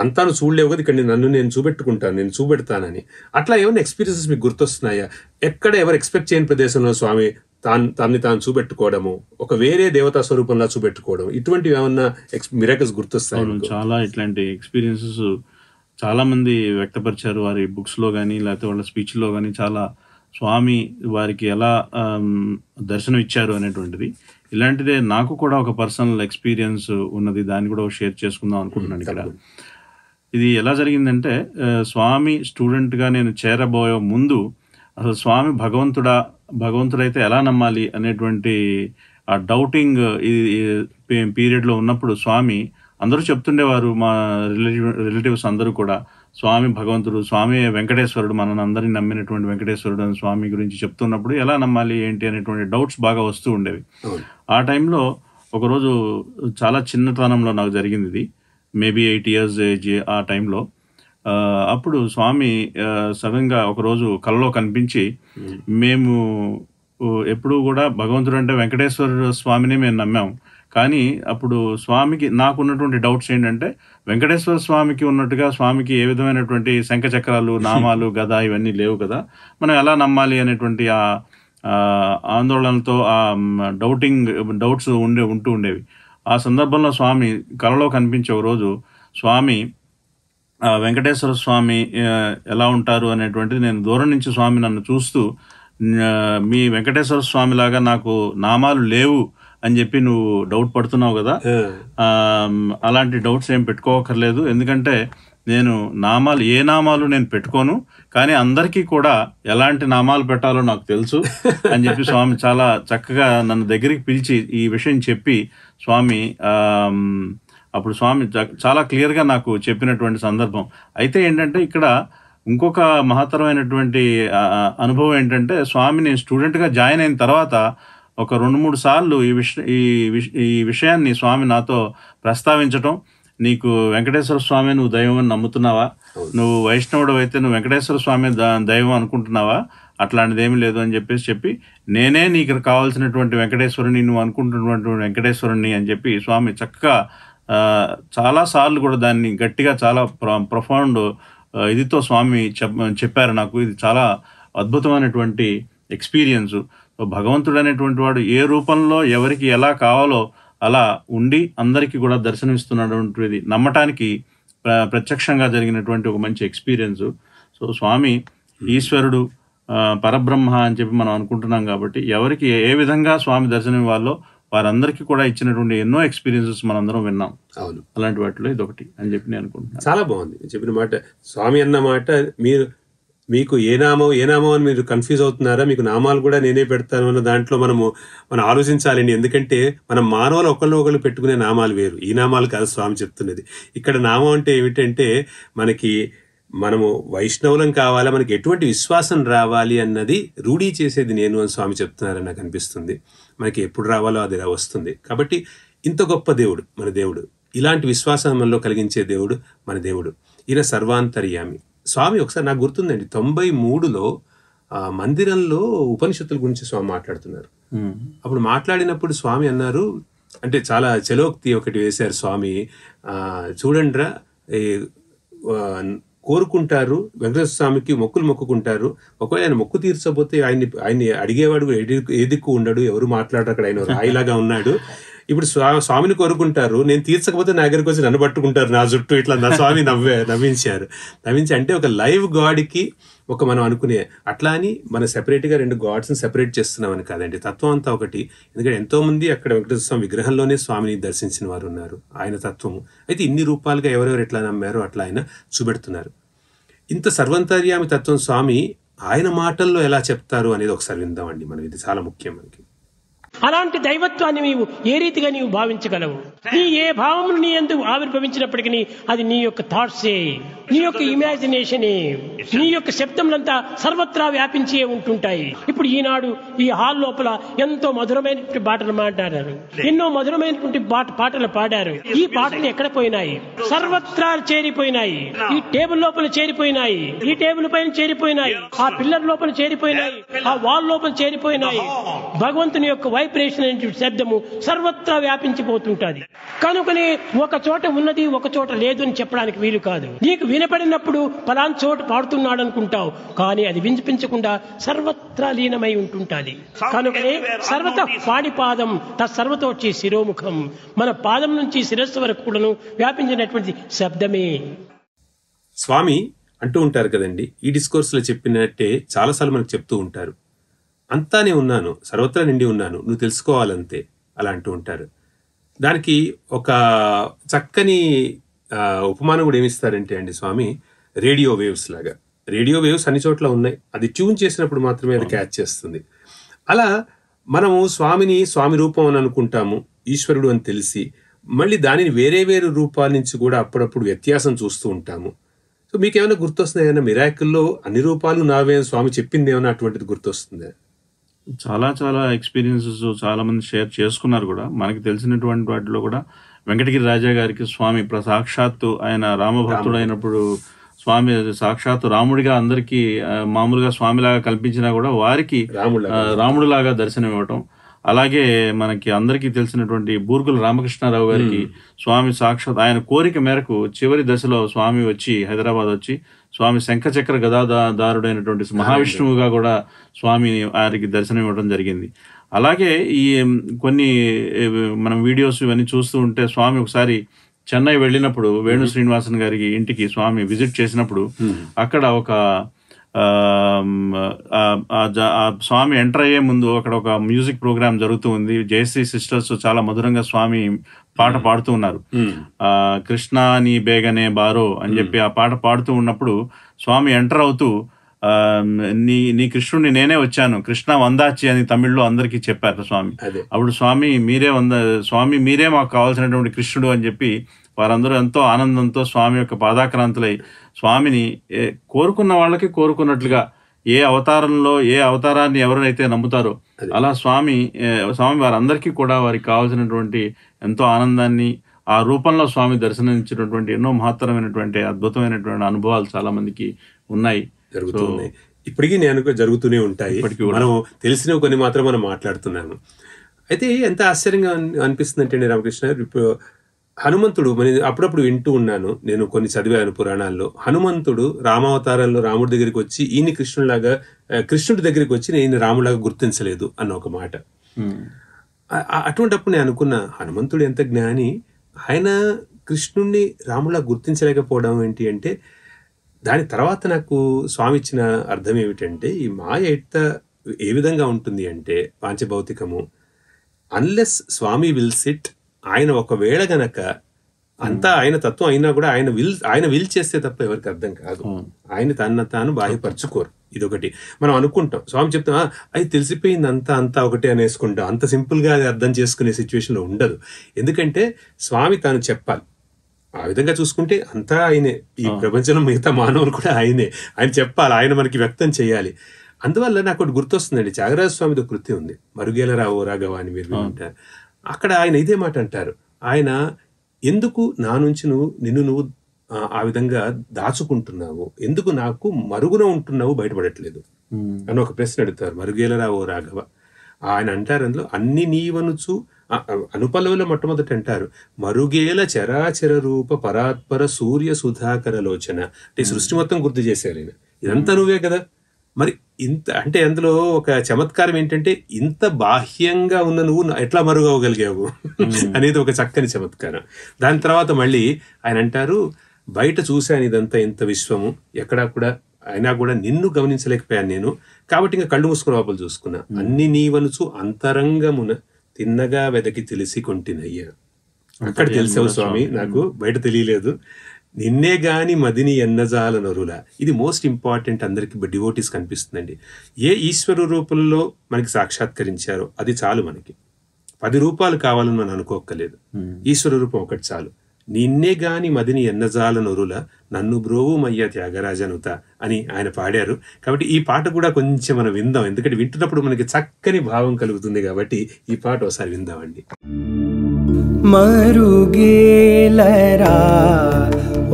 అంతాను చూడలేవు కదా, ఇక్కడ నేను చూపెట్టుకుంటాను, నేను చూపెడతానని. అట్లా ఏమైనా ఎక్స్పీరియన్సెస్ మీకు గుర్తొస్తున్నాయా? ఎక్కడ ఎవరు ఎక్స్పెక్ట్ చేయని ప్రదేశంలో స్వామి తాన్ని తాను చూపెట్టుకోవడము, ఒక వేరే దేవతా స్వరూపంలో చూపెట్టుకోవడం, ఇటువంటివి ఏమన్నా మిరాకిల్స్ గుర్తొస్తాయి? చాలా ఇట్లాంటి ఎక్స్పీరియన్సెస్ చాలా మంది వ్యక్తపరిచారు వారి బుక్స్లో కానీ లేకపోతే వాళ్ళ స్పీచ్లో కానీ. చాలా స్వామి వారికి ఎలా దర్శనం ఇచ్చారు అనేటువంటిది. ఇలాంటిదే నాకు కూడా ఒక పర్సనల్ ఎక్స్పీరియన్స్ ఉన్నది, దాన్ని కూడా షేర్ చేసుకుందాం అనుకుంటున్నాను ఇక్కడ. ఇది ఎలా జరిగిందంటే, స్వామి స్టూడెంట్గా నేను చేరబోయే ముందు అసలు స్వామి భగవంతుడైతే ఎలా నమ్మాలి అనేటువంటి ఆ డౌటింగ్ పీరియడ్లో ఉన్నప్పుడు స్వామి అందరూ చెప్తుండేవారు, మా రిలేటివ్స్ అందరూ కూడా, స్వామి భగవంతుడు, స్వామి వెంకటేశ్వరుడు, మనల్ని అందరినీ నమ్మినటువంటి వెంకటేశ్వరుడు అని స్వామి గురించి చెప్తున్నప్పుడు ఎలా నమ్మాలి ఏంటి అనేటువంటి డౌట్స్ బాగా వస్తూ ఉండేవి. ఆ టైంలో ఒకరోజు చాలా చిన్నతనంలో నాకు జరిగింది ఇది, మేబీ 8 years ఏజ్ ఆ టైంలో. అప్పుడు స్వామి సడన్గా ఒకరోజు కలలో కనిపించి, మేము ఎప్పుడూ కూడా భగవంతుడు అంటే వెంకటేశ్వర స్వామిని మేము నమ్మాం, కానీ అప్పుడు స్వామికి నాకున్నటువంటి డౌట్స్ ఏంటంటే, వెంకటేశ్వర స్వామికి ఉన్నట్టుగా స్వామికి ఏ విధమైనటువంటి శంఖచక్రాలు, నామాలు, గద ఇవన్నీ లేవు కదా, మనం ఎలా నమ్మాలి అనేటువంటి ఆ ఆందోళనతో ఆ డౌట్స్ ఉంటూ ఉండేవి. ఆ సందర్భంలో స్వామి కలలో కనిపించే ఒక రోజు స్వామి వెంకటేశ్వర స్వామి ఎలా ఉంటారు అనేటువంటిది నేను దూరం నుంచి స్వామి నన్ను చూస్తూ, మీ వెంకటేశ్వర స్వామి లాగా నాకు నామాలు లేవు అని చెప్పి నువ్వు డౌట్ పడుతున్నావు కదా, అలాంటి డౌట్స్ ఏం పెట్టుకోకర్లేదు, ఎందుకంటే నేను ఏ నామాలు నేను పెట్టుకోను, కానీ అందరికీ కూడా ఎలాంటి నామాలు పెట్టాలో నాకు తెలుసు అని చెప్పి స్వామి చాలా చక్కగా నన్ను దగ్గరికి పిలిచి ఈ విషయం చెప్పి స్వామి అప్పుడు స్వామి చాలా క్లియర్గా నాకు చెప్పినటువంటి సందర్భం. అయితే ఏంటంటే ఇక్కడ ఇంకొక మహత్తరమైనటువంటి అనుభవం ఏంటంటే, స్వామి నేను స్టూడెంట్గా జాయిన్ అయిన తర్వాత ఒక 2-3 సార్లు ఈ విషయాన్ని స్వామి నాతో ప్రస్తావించటం, నీకు వెంకటేశ్వర స్వామి నువ్వు దైవం అని నమ్ముతున్నావా, నువ్వు వైష్ణవుడు అయితే నువ్వు వెంకటేశ్వర స్వామి దైవం అనుకుంటున్నావా, అట్లాంటిది ఏమీ లేదు అని చెప్పి నేనే నీకు కావాల్సినటువంటి వెంకటేశ్వరుని, నువ్వు అనుకుంటున్నటువంటి వెంకటేశ్వరుని అని చెప్పి స్వామి చక్కగా చాలాసార్లు కూడా దాన్ని గట్టిగా చాలా ప్రొఫౌండ్ ఇదితో స్వామి చెప్పారు నాకు. ఇది చాలా అద్భుతమైనటువంటి ఎక్స్పీరియన్స్. భగవంతుడు అనేటువంటి వాడు ఏ రూపంలో ఎవరికి ఎలా కావాలో అలా ఉండి అందరికీ కూడా దర్శనమిస్తున్నటువంటిది నమ్మటానికి ప్రత్యక్షంగా జరిగినటువంటి ఒక మంచి ఎక్స్పీరియన్స్. సో స్వామి ఈశ్వరుడు, పరబ్రహ్మ అని చెప్పి మనం అనుకుంటున్నాం కాబట్టి ఎవరికి ఏ విధంగా స్వామి దర్శనం ఇవ్వాలో వారందరికీ కూడా ఇచ్చినటువంటి ఎన్నో ఎక్స్పీరియన్సెస్ మనందరం విన్నాం. అవును, అలాంటి వాటిలో ఇదొకటి అని చెప్పి నేను అనుకుంటున్నాను. చాలా బాగుంది చెప్పిన మాట. స్వామి అన్న మాట, మీకు ఏ నామం అని మీరు కన్ఫ్యూజ్ అవుతున్నారా? మీకు నామాలు కూడా నేనే పెడతాను అన్న దాంట్లో మనం ఆలోచించాలండి. ఎందుకంటే మనం మానవులు ఒకళ్ళు పెట్టుకునే నామాలు వేరు, ఈ నామాలు కాదు స్వామి చెప్తున్నది. ఇక్కడ నామం అంటే ఏమిటంటే మనము వైష్ణవులం కావాలా, మనకి ఎటువంటి విశ్వాసం రావాలి అన్నది రూఢీ చేసేది నేను అని స్వామి చెప్తున్నారని నాకు అనిపిస్తుంది. మనకి ఎప్పుడు రావాలో అది వస్తుంది. కాబట్టి ఇంత గొప్ప దేవుడు మన దేవుడు, ఇలాంటి విశ్వాసం మనలో కలిగించే దేవుడు మన దేవుడు. ఈయన సర్వాంతర్యామి. స్వామి ఒకసారి నాకు గుర్తుందండి, 93లో మందిరంలో ఉపనిషత్తుల గురించి స్వామి మాట్లాడుతున్నారు. అప్పుడు మాట్లాడినప్పుడు స్వామి అన్నారు, అంటే చాలా చలోక్తి ఒకటి వేశారు స్వామి. చూడండిరా, కోరుకుంటారు వెంకటేశ్వర స్వామికి మొక్కులు మొక్కుకుంటారు. ఒకవేళ ఆయన మొక్కు తీర్చబోతే ఆయన్ని అడిగేవాడు ఏ దిక్కు ఉండడు, ఎవరు మాట్లాడరు, అక్కడ ఆయన రాయిలాగా ఉన్నాడు. ఇప్పుడు స్వామిని కోరుకుంటారు, నేను తీర్చకపోతే నా దగ్గరికి వచ్చి నన్ను పట్టుకుంటారు నా చుట్టూ, ఇట్లా నా స్వామి నవ్వించి అంటే ఒక లైవ్ గాడ్కి ఒక మనం అనుకునే అట్లా అని మనం సెపరేట్గా 2 గాడ్స్ని సెపరేట్ చేస్తున్నామని కాదండి, తత్వం అంతా ఒకటి. ఎందుకంటే ఎంతో మంది అక్కడ వెంకటేశ్వర స్వామి విగ్రహంలోనే స్వామిని దర్శించిన వారు ఉన్నారు. ఆయన తత్వము అయితే ఇన్ని రూపాలుగా ఎవరెవరు ఎట్లా నమ్మారో అట్లా ఆయన చూపెడుతున్నారు. ఇంత సర్వంతర్యామి తత్వం స్వామి ఆయన మాటల్లో ఎలా చెప్తారు అనేది ఒకసారి విందామండి మనం. ఇది చాలా ముఖ్యం మనకి. అలాంటి దైవత్వాన్ని నీవు ఏ రీతిగా నీవు భావించగలవు? నీ ఏ భావములు నీ ఎందుకు ఆవిర్భవించినప్పటికీ అది నీ యొక్క థాట్సే, నీ యొక్క ఇమాజినేషనే, నీ యొక్క శబ్దములంతా సర్వత్రా వ్యాపించే ఉంటుంటాయి. ఇప్పుడు ఈనాడు ఈ హాల్ లోపల ఎంతో మధురమైనటువంటి పాటలు మాట్లాడారు, ఎన్నో మధురమైనటువంటి పాటలు పాడారు. ఈ పాటలు ఎక్కడ పోయినాయి? సర్వత్రా చేరిపోయినాయి. ఈ టేబుల్ లోపల చేరిపోయినాయి, ఈ టేబుల్ పైన చేరిపోయినాయి, ఆ పిల్లర్ లోపల చేరిపోయినాయి, ఆ వాల్ లోపల చేరిపోయినాయి. భగవంతుని యొక్క వైబ్రేషన్ అనే శబ్దము సర్వత్రా వ్యాపించిపోతుంటది. కనుకనే ఒక చోట ఉన్నది ఒక చోట లేదు అని చెప్పడానికి వీలు కాదు. నీకు వినపడినప్పుడు పలానా చోట పాడుతున్నాడు అనుకుంటావు, కానీ అది వినిపించకుండా సర్వత్రా లీనమై ఉంటుంటది. కనుకనే సర్వత పాడిపాదం తత్సర్వతోచి శిరోముఖం, మన పాదం నుంచి శిరస్సు వరకు కూడాను వ్యాపించినటువంటి శబ్దమే. స్వామి అంటూ ఉంటారు కదండి, ఈ డిస్కోర్స్ లో చెప్పినట్టే చాలాసార్లు మనకు చెప్తూ ఉంటారు, అంతానే ఉన్నాను, సర్వత్రా నిండి ఉన్నాను, నువ్వు తెలుసుకోవాలంతే, అలా అంటూ ఉంటారు. దానికి ఒక చక్కని ఉపమానం కూడా ఏమిస్తారంటే అండి స్వామి, రేడియో వేవ్స్ లాగా. రేడియో వేవ్స్ అన్ని చోట్ల ఉన్నాయి, అది ట్యూన్ చేసినప్పుడు మాత్రమే అది క్యాచ్ చేస్తుంది. అలా మనము స్వామి రూపం అని అనుకుంటాము, ఈశ్వరుడు అని తెలిసి మళ్ళీ దానిని వేరే వేరే రూపాల నుంచి కూడా అప్పుడప్పుడు వ్యత్యాసం చూస్తూ ఉంటాము. సో మీకేమైనా గుర్తొస్తుంది, ఏమైనా మిరాకిల్లో అన్ని రూపాలు నావే స్వామి చెప్పింది ఏమైనా అటువంటిది గుర్తొస్తుందా? చాలా చాలా ఎక్స్పీరియన్సెస్ చాలా మంది షేర్ చేసుకున్నారు కూడా. మనకి తెలిసినటువంటి వాటిలో కూడా వెంకటగిరి రాజా గారికి స్వామి సాక్షాత్తు ఆయన రామభక్తుడు అయినప్పుడు స్వామి సాక్షాత్తు రాముడిగా అందరికీ మామూలుగా స్వామిలాగా కల్పించినా కూడా వారికి రాముడిలాగా దర్శనం ఇవ్వటం. అలాగే మనకి అందరికీ తెలిసినటువంటి బూర్గుల రామకృష్ణారావు గారికి స్వామి సాక్షాత్ ఆయన కోరిక మేరకు చివరి దశలో స్వామి వచ్చి హైదరాబాద్ వచ్చి స్వామి శంఖచక్ర గదాదారుడైనటువంటి మహావిష్ణువుగా కూడా స్వామి ఆయనకి దర్శనం ఇవ్వడం జరిగింది. అలాగే ఈ కొన్ని మనం వీడియోస్ ఇవన్నీ చూస్తూ ఉంటే స్వామి ఒకసారి చెన్నై వెళ్ళినప్పుడు వేణు శ్రీనివాసన్ గారికి ఇంటికి స్వామి విజిట్ చేసినప్పుడు అక్కడ ఒక స్వామి ఎంటర్ అయ్యే ముందు అక్కడ ఒక మ్యూజిక్ ప్రోగ్రామ్ జరుగుతూ ఉంది. జయశ్రీ సిస్టర్స్ చాలా మధురంగా స్వామి పాట పాడుతూ ఉన్నారు. కృష్ణ నీ బేగనే బారో అని చెప్పి ఆ పాట పాడుతూ ఉన్నప్పుడు స్వామి ఎంటర్ అవుతూ నీ కృష్ణుడిని నేనే వచ్చాను, కృష్ణ వందాచి అని తమిళ్లో అందరికీ చెప్పారు స్వామి. అప్పుడు స్వామి మీరే మాకు కావాల్సినటువంటి కృష్ణుడు అని చెప్పి వారందరూ ఎంతో ఆనందంతో స్వామి యొక్క పాదాక్రాంతులై స్వామిని కోరుకున్న వాళ్ళకి కోరుకున్నట్లుగా ఏ అవతారాన్ని ఎవరైతే నమ్ముతారో అలా స్వామి వారందరికీ కూడా వారికి కావాల్సినటువంటి ఎంతో ఆనందాన్ని ఆ రూపంలో స్వామి దర్శనమిచ్చినటువంటి ఎన్నో మహత్తరమైనటువంటి అద్భుతమైనటువంటి అనుభవాలు చాలా మందికి ఉన్నాయి, జరుగుతున్నాయి. ఇప్పటికీ నేను జరుగుతూనే ఉంటాయి. మనం తెలిసినవి కొన్ని మాత్రం మనం మాట్లాడుతున్నాము. అయితే ఎంత ఆశ్చర్యంగా అనిపిస్తుంది అంటే రామకృష్ణ, ఇప్పుడు హనుమంతుడు అప్పుడప్పుడు వింటూ ఉన్నాను, నేను కొన్ని చదివాను పురాణాల్లో. హనుమంతుడు రామావతారంలో రాముడి దగ్గరికి వచ్చి ఈయన కృష్ణుడి దగ్గరికి వచ్చి నేను రాములాగా గుర్తించలేదు అన్న ఒక మాట. అటువంటిప్పుడు నేను అనుకున్నా, హనుమంతుడు ఎంత జ్ఞాని, ఆయన కృష్ణుణ్ణి రాములా గుర్తించలేకపోవడం ఏంటి అంటే, దాని తర్వాత నాకు స్వామి ఇచ్చిన అర్థం ఏమిటంటే, ఈ మాయ ఏ విధంగా ఉంటుంది అంటే పాంచభౌతికము, అన్లెస్ స్వామి విల్ సిట్, ఆయన ఒకవేళ గనక అంతా ఆయన తత్వం అయినా కూడా ఆయన విల్ చేస్తే తప్ప ఎవరికి అర్థం కాదు. ఆయన తాను బాహ్యపరచుకోరు. ఇదొకటి మనం అనుకుంటాం, స్వామి చెప్తాం అది తెలిసిపోయింది అంతా ఒకటే అనేసుకుంటాం. అంత సింపుల్ గా అది అర్థం చేసుకునే సిచ్యువేషన్ లో ఉండదు. ఎందుకంటే స్వామి తాను చెప్పాలి. ఆ విధంగా చూసుకుంటే అంతా ఆయనే, ఈ ప్రపంచంలో మిగతా మానవులు కూడా ఆయనే. ఆయన చెప్పాలి, ఆయన మనకి వ్యక్తం చేయాలి. అందువల్ల నాకు ఒకటి గుర్తొస్తుందండి, త్యాగరాజ స్వామిది ఒక కృతి ఉంది, మరుగేల ఓ రాఘవ అని మీరు వింటారు. అక్కడ ఆయన ఇదే మాట అంటారు, ఆయన ఎందుకు నా నుంచి నిన్ను ఆ విధంగా దాచుకుంటున్నావు, ఎందుకు నాకు మరుగున ఉంటున్నావు, బయటపడట్లేదు అని ఒక ప్రశ్న అడుగుతారు. మరుగేలరా ఓ రాఘవ. ఆయన అంటారు అందులో, అన్ని నీవనుచు అనుపల్లవిలో మొట్టమొదటి అంటారు, మరుగేల చరాచర రూప పరాత్పర సూర్య సుధాకర లోచన. అంటే సృష్టి మొత్తం గుర్తు చేశారు ఆయన, ఇదంతా నువ్వే కదా. మరి ఇంత అంటే అందులో ఒక చమత్కారం ఏంటంటే, ఇంత బాహ్యంగా ఉన్న నువ్వు ఎట్లా మరుగవగలిగావు అనేది ఒక చక్కని చమత్కారం. దాని తర్వాత మళ్ళీ ఆయన అంటారు, బయట చూశాను ఇదంతా ఇంత విశ్వము, ఎక్కడా కూడా అయినా కూడా నిన్ను గమనించలేకపోయాను నేను, కాబట్టి ఇంకా కళ్ళు మూసుకుని లోపల చూసుకున్నా. అన్ని నీవనుచు అంతరంగమున తిన్నగా వెదకి తెలిసి కొంటినయ్యా. అక్కడ తెలిసావు స్వామి, నాకు బయట తెలియలేదు. నిన్నే గాని మదిని ఎన్నజాల నరుల. ఇది మోస్ట్ ఇంపార్టెంట్, అందరికి డివోటీస్ కనిపిస్తుందండి. ఏ ఈశ్వరు రూపంలో మనకి సాక్షాత్కరించారో అది చాలు. మనకి 10 రూపాలు కావాలని మనం అనుకోక్కర్లేదు, ఈశ్వర రూపం ఒకటి చాలు. నిన్నే గాని మదిని ఎన్నజాల నరుల నన్ను బ్రోవుమయ్య త్యాగరాజనుత అని ఆయన పాడారు. కాబట్టి ఈ పాట కూడా కొంచెం మనం విందాం, ఎందుకంటే వింటున్నప్పుడు మనకి చక్కని భావం కలుగుతుంది. కాబట్టి ఈ పాట ఒకసారి విందామండి. మరుగేలరా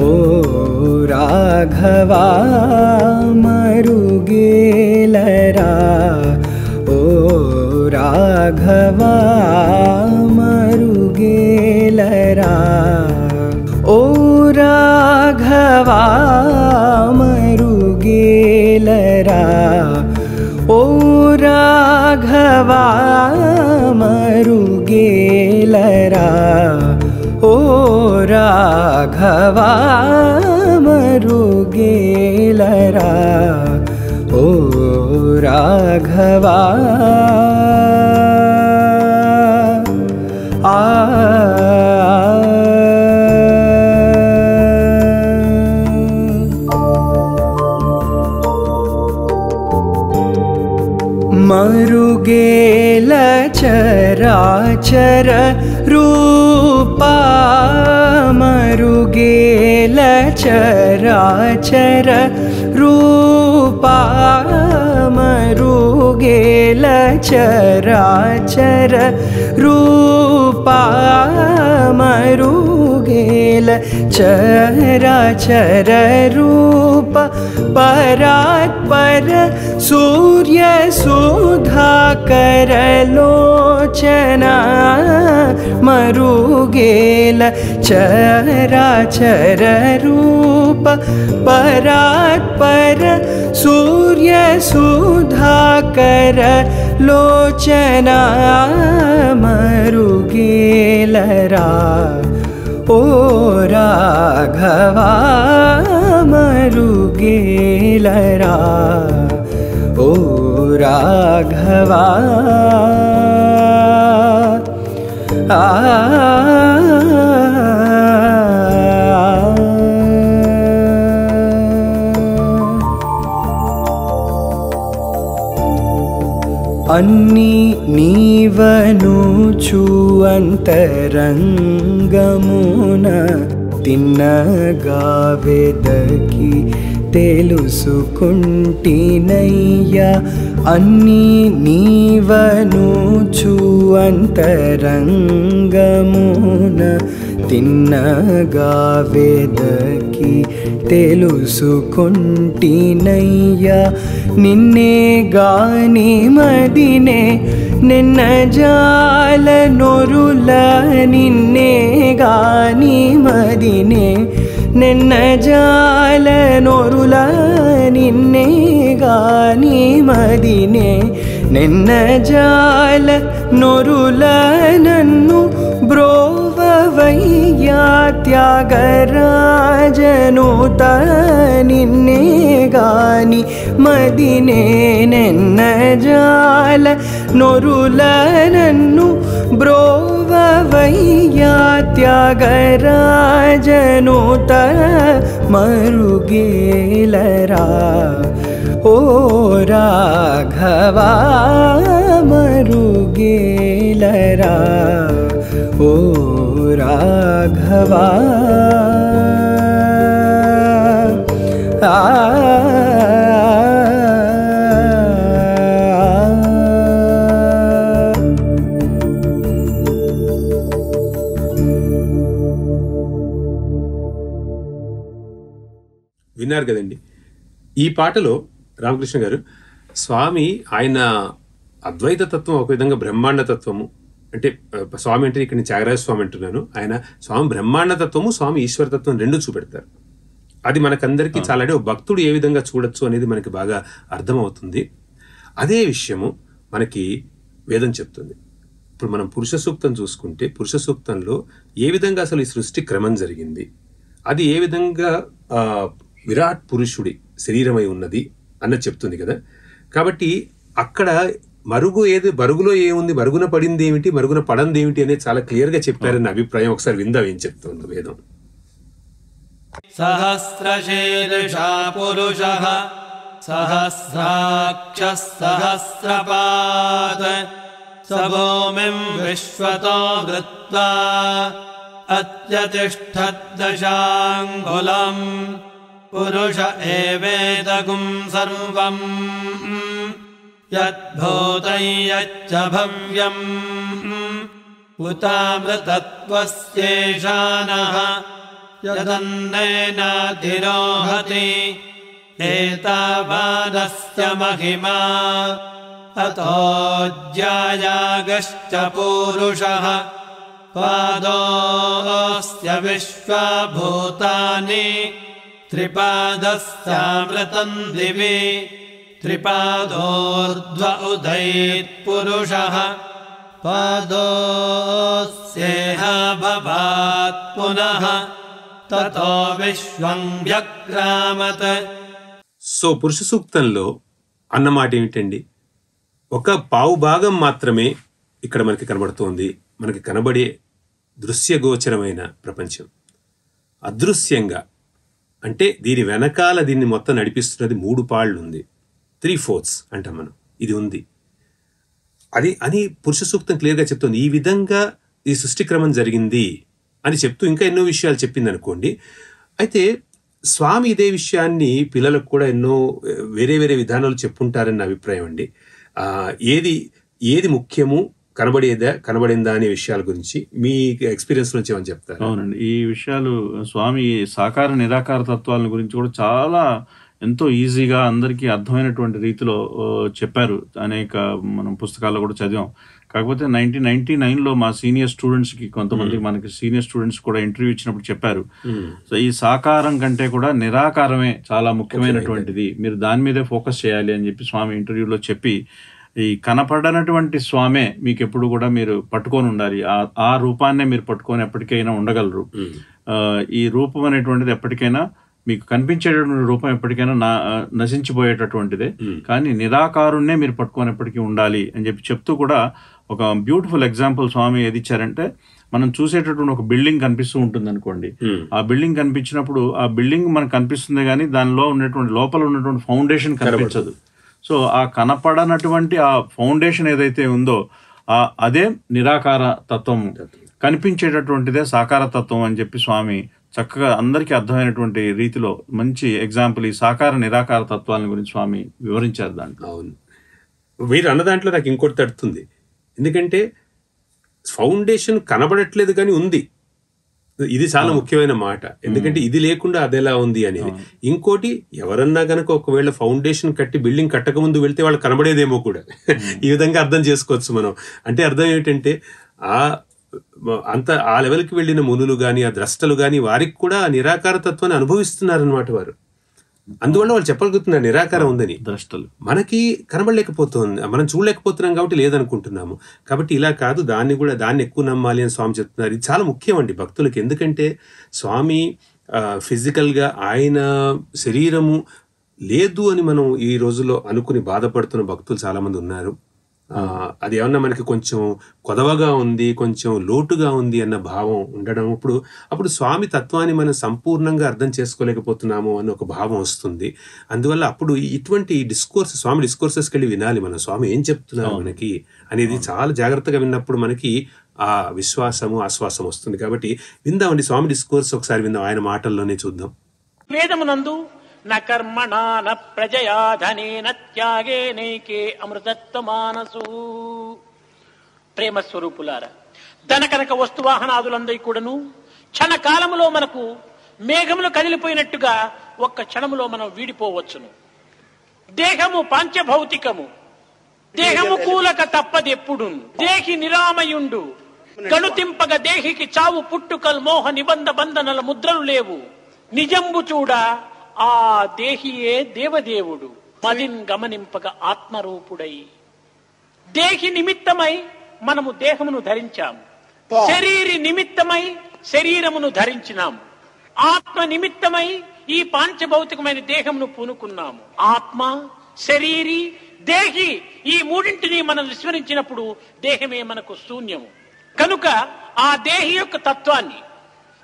ఓ రాఘవా, మరుగేలరా ఓ రాఘవా, మరుగేలరా ఓ రాఘవా, మరుగేలరా ఓ రాఘవా, మరుగేలరా ఓ రాఘవా, మరుగేలరా ఓ రాఘవా. మరుగేల చరాచర రూపా, మరుగేల చరాచర రూపా, మరుగేల చరాచర రూపా, మరుగేల చరాచర రూప పరాత్పర సూర్య సుధాకర లోచన, మరుగేల చరాచర రూప పరాత్పర సూర్య సుధాకర లోచన, మరుగేలరా ఓ రాఘవా, మరుగేలరా ఓ రాఘవా. అన్ని నీవనుచు అంతరంగమున తిన్నగా వెదకి తెలుసుకుంటినయ్యా, అన్ని నీవనుచు అంతరంగమున తిన్నగా వెదకి తెలుసుకుంటినయ్యా, నిన్నే గాని మదినే నిన్న జాల నొరుల నిన్నే గాని మదినే నిన్న జాల నొరుల నిన్నే గాని మదినే నిన్న జాల నొరుల నన్ను బ్రోవవయ్యా త్యాగరాజనుత నిన్నే గాని మదినే నిన్న జాల నొరుల నన్ను బ్రోవవయ్యా త్యాగరాజనుత మరుగేలరా ఓ రాఘవా మరుగేలరా ఓ రాఘవా ఆ విన్నారు కదండి. ఈ పాటలో రామకృష్ణ గారు స్వామి ఆయన అద్వైత తత్వం ఒక విధంగా బ్రహ్మాండ తత్వము అంటే స్వామి అంటే ఇక్కడ నేను త్యాగరాజ స్వామి అంటున్నాను. ఆయన స్వామి బ్రహ్మాండ తత్వము, స్వామి ఈశ్వర తత్వం రెండు చూపెడతారు. అది మనకందరికీ చాలా అంటే భక్తుడు ఏ విధంగా చూడొచ్చు అనేది మనకి బాగా అర్థమవుతుంది. అదే విషయము మనకి వేదం చెప్తుంది. ఇప్పుడు మనం పురుష సూక్తం చూసుకుంటే పురుష సూక్తంలో ఏ విధంగా అసలు ఈ సృష్టి క్రమం జరిగింది, అది ఏ విధంగా విరాట్ పురుషుడి శరీరమై ఉన్నది అన్నది చెప్తుంది కదా. కాబట్టి అక్కడ మరుగులో ఏముంది, మరుగున పడింది ఏమిటి, మరుగున పడంది ఏమిటి అనేది చాలా క్లియర్ గా చెప్పారన్న అభిప్రాయం. ఒకసారి విందాం ఏం చెప్తుంది వేదం. సహస్రశీర్షా పురుషః సహస్రాక్షః సహస్రపాత్ స భూమిం విశ్వతో వృత్వా అత్యతిష్ఠద్దశాంగుళం పురుష ఏవేదగుం సర్వం యద్భూతం యచ్చ భవ్యం ఉతామృతత్వస్యేషానః యదన్నేనాధిరోహతి ఏతావానస్య మహిమా అతోజ్యాయాగశ్చ పూరుషః పాదోస్య విశ్వభూతాని త్రిపాదస్యామృతం దివి త్రిపాదోర్ధ్వ ఉదైత్పురుషః పాదోస్యేహ భవాత్ పునః తతో విశ్వం వ్యక్రామత్. సో పురుష సూక్తంలో అన్నమాట ఏమిటండి? ఒక పావు భాగం మాత్రమే ఇక్కడ మనకి కనబడుతోంది. మనకి కనబడే దృశ్యగోచరమైన ప్రపంచం. అదృశ్యంగా అంటే దీని వెనకాల దీన్ని మొత్తం నడిపిస్తున్నది 3 పాళ్ళు ఉంది. 3/4 అంటాం మనం. ఇది ఉంది అది అని పురుష సూక్తం క్లియర్గా చెప్తుంది. ఈ విధంగా ఈ సృష్టి క్రమం జరిగింది అని చెప్తూ ఇంకా ఎన్నో విషయాలు చెప్పింది అనుకోండి. అయితే స్వామి ఇదే విషయాన్ని పిల్లలకు కూడా ఎన్నో వేరే వేరే విధానాలు చెప్పుంటారన్న అభిప్రాయం అండి. ఏది ముఖ్యము, కనబడిందా అనే విషయాల గురించి మీ ఎక్స్పీరియన్స్ నుంచి ఏమని చెప్తారు? అవునండి, ఈ విషయాలు స్వామి సాకార నిరాకార తత్వాల గురించి కూడా చాలా ఎంతో ఈజీగా అందరికీ అర్థమైనటువంటి రీతిలో చెప్పారు. అనేక మనం పుస్తకాల్లో కూడా చదివాం. కాకపోతే 1999లో మా సీనియర్ స్టూడెంట్స్కి కొంతమందికి మనకి సీనియర్ స్టూడెంట్స్ కూడా ఇంటర్వ్యూ ఇచ్చినప్పుడు చెప్పారు. సో ఈ సాకారం కంటే కూడా నిరాకారమే చాలా ముఖ్యమైనటువంటిది, మీరు దాని మీదే ఫోకస్ చేయాలి అని చెప్పి స్వామి ఇంటర్వ్యూలో చెప్పి, ఈ కనపడనటువంటి స్వామే మీకు ఎప్పుడు కూడా మీరు పట్టుకొని ఉండాలి, ఆ రూపాన్నే మీరు పట్టుకొని ఎప్పటికైనా ఉండగలరు. ఈ రూపం అనేటువంటిది ఎప్పటికైనా మీకు కనిపించేటటువంటి రూపం ఎప్పటికైనా నశించిపోయేటటువంటిదే, కానీ నిరాకారుణ్ణే మీరు పట్టుకొని ఎప్పటికీ ఉండాలి అని చెప్పి చెప్తూ కూడా ఒక బ్యూటిఫుల్ ఎగ్జాంపుల్ స్వామి ఏది ఇచ్చారంటే, మనం చూసేటటువంటి ఒక బిల్డింగ్ కనిపిస్తూ ఉంటుంది అనుకోండి. ఆ బిల్డింగ్ కనిపించినప్పుడు ఆ బిల్డింగ్ మనకు కనిపిస్తుంది కానీ దానిలో ఉన్నటువంటి లోపల ఉన్నటువంటి ఫౌండేషన్ కనిపించదు. సో ఆ కనపడనటువంటి ఆ ఫౌండేషన్ ఏదైతే ఉందో అదే నిరాకార తత్వం, కనిపించేటటువంటిదే సాకార తత్వం అని చెప్పి స్వామి చక్కగా అందరికీ అర్థమైనటువంటి రీతిలో మంచి ఎగ్జాంపుల్ ఈ సాకార నిరాకార తత్వాల గురించి స్వామి వివరించారు దాంట్లో. అవును, మీరు అన్న దాంట్లో నాకు ఇంకోటి తడుతుంది. ఎందుకంటే ఫౌండేషన్ కనబడట్లేదు కానీ ఉంది. ఇది చాలా ముఖ్యమైన మాట. ఎందుకంటే ఇది లేకుండా అదెలా ఉంది అనేది. ఇంకోటి, ఎవరన్నా కనుక ఒకవేళ ఫౌండేషన్ కట్టి బిల్డింగ్ కట్టక ముందు వెళ్తే వాళ్ళు కనబడేదేమో కూడా. ఈ విధంగా అర్థం చేసుకోవచ్చు మనం. అంటే అర్థం ఏమిటంటే ఆ లెవెల్కి వెళ్ళిన మునులు గాని, ఆ ద్రష్టలు గాని, వారికి కూడా ఆ నిరాకార తత్వాన్ని అనుభవిస్తున్నారనమాట వారు. అందువల్ల వాళ్ళు చెప్పగలుగుతున్నారు నిరాకారం ఉందని. ద్రష్టలు మనకి కనబడలేకపోతుంది, మనం చూడలేకపోతున్నాం కాబట్టి లేదనుకుంటున్నాము. కాబట్టి ఇలా కాదు, దాన్ని ఎక్కువ నమ్మాలి అని స్వామి చెప్తున్నారు. ఇది చాలా ముఖ్యం అండి భక్తులకి. ఎందుకంటే స్వామి ఫిజికల్గా ఆయన శరీరము లేదు అని మనం ఈ రోజుల్లో అనుకుని బాధపడుతున్న భక్తులు చాలా మంది ఉన్నారు. అది ఏమన్నా మనకి కొంచెం కొదవగా ఉంది, కొంచెం లోటుగా ఉంది అన్న భావం ఉండడం, అప్పుడు స్వామి తత్వాన్ని మనం సంపూర్ణంగా అర్థం చేసుకోలేకపోతున్నాము అన్న ఒక భావం వస్తుంది. అందువల్ల అప్పుడు ఇటువంటి స్వామి డిస్కోర్సెస్కి వెళ్ళి వినాలి మనం, స్వామి ఏం చెప్తున్నారు మనకి అనేది. చాలా జాగ్రత్తగా విన్నప్పుడు మనకి ఆ విశ్వాసము, ఆశ్వాసం వస్తుంది. కాబట్టి విందామండి స్వామి డిస్కోర్స్, ఒకసారి విందాం, ఆయన మాటల్లోనే చూద్దాం. వేదమునందు న కర్మణా న ప్రజయా ధనేన త్యాగేనైకే అమృతత్వ మానసు. ప్రేమ స్వరూపులారా, ధన కనక వస్తువాహనాదులందరి కూడాను క్షణకాలములో మనకు మేఘములు కదిలిపోయినట్టుగా ఒక్క క్షణములో మనం వీడిపోవచ్చును. దేహము పంచభౌతికము, దేహము కూలక తప్పదెప్పుడు, దేహి నిరామయుండు గణుతింపగ దేహికి చావు పుట్టుకల్ మోహ నిబంధ బంధనల ముద్రలు లేవు. నిజంబు చూడ ఆ దేహియే దేవదేవుడు, మదిన్ గమనింపగ ఆత్మరూపుడై. దేహి నిమిత్తమై మనము దేహమును ధరించాము, శరీరి నిమిత్తమై శరీరమును ధరించినాము, ఆత్మ నిమిత్తమై ఈ పాంచభౌతికమైన దేహమును పూనుకున్నాము. ఆత్మ, శరీరి, దేహి ఈ మూడింటిని మనం విస్మరించినప్పుడు దేహమే మనకు శూన్యము. కనుక ఆ దేహి యొక్క తత్వాన్ని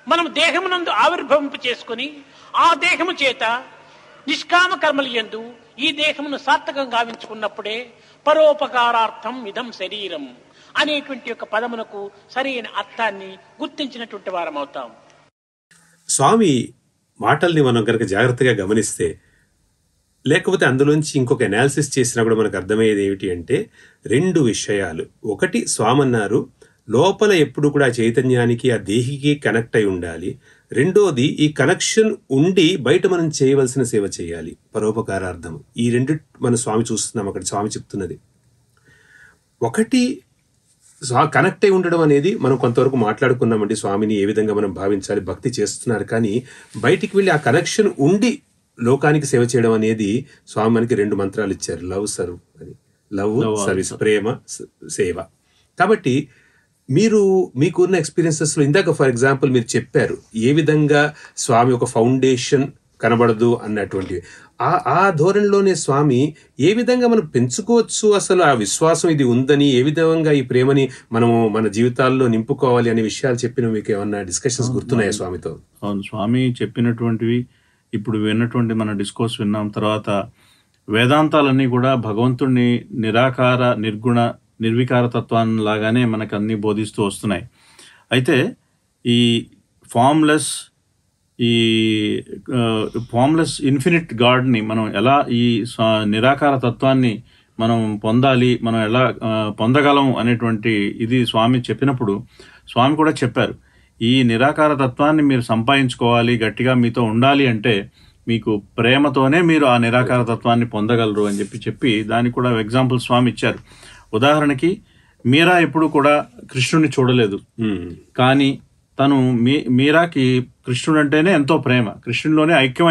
మనం దేహమునందు ఆవిర్భవింప చేసుకుని ఆ దేహము చేత నిష్కామ కర్మలు యందు ఈ దేహమును సార్థకంగా గావించుకున్నప్పుడే పరోపకారార్థం ఇదం శరీరం అనేటువంటి యొక్క పదమునకు సరైన అర్థాన్ని గుర్తించినటువంటి వారం అవుతాం. స్వామి మాటల్ని మనం కనుక జాగ్రత్తగా గమనిస్తే, లేకపోతే అందులోంచి ఇంకొక అనాలిసిస్ చేసినా కూడా మనకు అర్థమయ్యేది ఏమిటి అంటే 2 విషయాలు. ఒకటి, స్వామి అన్నారు లోపల ఎప్పుడు కూడా చైతన్యానికి, ఆ దేహికి కనెక్ట్ అయి ఉండాలి. రెండోది, ఈ కనెక్షన్ ఉండి బయట మనం చేయవలసిన సేవ చేయాలి, పరోపకారార్థం. ఈ 2 మన స్వామి చూస్తున్నాం అక్కడ. స్వామి చెప్తున్నది ఒకటి, కనెక్ట్ అయి ఉండడం అనేది మనం కొంతవరకు మాట్లాడుకున్నామండి. స్వామిని ఏ విధంగా మనం భావించాలి, భక్తి చేస్తున్నారు, కానీ బయటికి వెళ్ళి ఆ కనెక్షన్ ఉండి లోకానికి సేవ చేయడం అనేది స్వామి మనకి 2 మంత్రాలు ఇచ్చారు, లవ్ సర్వ్ అని. లవ్ సర్వీస్, ప్రేమ సేవ. కాబట్టి మీకున్న ఎక్స్పీరియన్సెస్లో ఇందాక ఫర్ ఎగ్జాంపుల్ మీరు చెప్పారు ఏ విధంగా స్వామి ఒక ఫౌండేషన్ కనబడదు అన్నటువంటివి. ఆ ధోరణిలోనే స్వామి ఏ విధంగా మనం పెంచుకోవచ్చు, అసలు ఆ విశ్వాసం ఇది ఉందని, ఏ విధంగా ఈ ప్రేమని మనము మన జీవితాల్లో నింపుకోవాలి అనే విషయాలు చెప్పిన మీకు ఏమన్నా డిస్కషన్స్ గుర్తున్నాయా స్వామితో? అవును, స్వామి చెప్పినటువంటివి ఇప్పుడు విన్నటువంటి మన డిస్కోర్స్ విన్నాం. తర్వాత వేదాంతాలన్నీ కూడా భగవంతుడిని నిరాకార, నిర్గుణ, నిర్వికార తత్వాన్ని లాగానే మనకు అన్ని బోధిస్తూ వస్తున్నాయి. అయితే ఈ ఫామ్లెస్ ఇన్ఫినిట్ గాడ్ని మనం ఎలా, ఈ నిరాకార తత్వాన్ని మనం పొందాలి, మనం ఎలా పొందగలం అనేటువంటి ఇది స్వామి చెప్పినప్పుడు స్వామి కూడా చెప్పారు, ఈ నిరాకార తత్వాన్ని మీరు సంపాదించుకోవాలి, గట్టిగా మీతో ఉండాలి అంటే మీకు ప్రేమతోనే మీరు ఆ నిరాకార తత్వాన్ని పొందగలరు అని చెప్పి దానికి కూడా ఎగ్జాంపుల్ స్వామి ఇచ్చారు. ఉదాహరణకి మీరా ఎప్పుడు కూడా కృష్ణుడిని చూడలేదు, కానీ తను మీరాకి కృష్ణుడు అంటేనే ఎంతో ప్రేమ, కృష్ణుడిలోనే ఐక్యం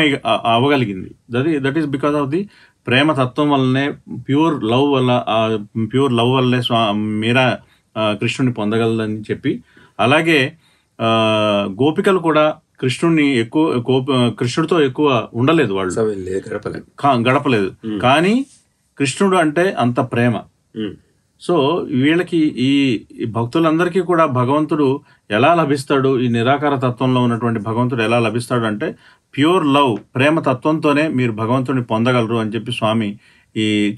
అవ్వగలిగింది. That is because of the ప్రేమ తత్వం వల్లనే, ప్యూర్ లవ్ వల్లనే మీరా కృష్ణుడిని పొందగలదని చెప్పి. అలాగే గోపికలు కూడా కృష్ణుడితో ఎక్కువ ఉండలేదు, వాళ్ళు గడపలేదు, కానీ కృష్ణుడు అంటే అంత ప్రేమ. సో వీళ్ళకి, ఈ భక్తులందరికీ కూడా భగవంతుడు ఎలా లభిస్తాడు, ఈ నిరాకార తత్వంలో ఉన్నటువంటి భగవంతుడు ఎలా లభిస్తాడు అంటే ప్యూర్ లవ్, ప్రేమ తత్వంతోనే మీరు భగవంతుడిని పొందగలరు అని చెప్పి స్వామి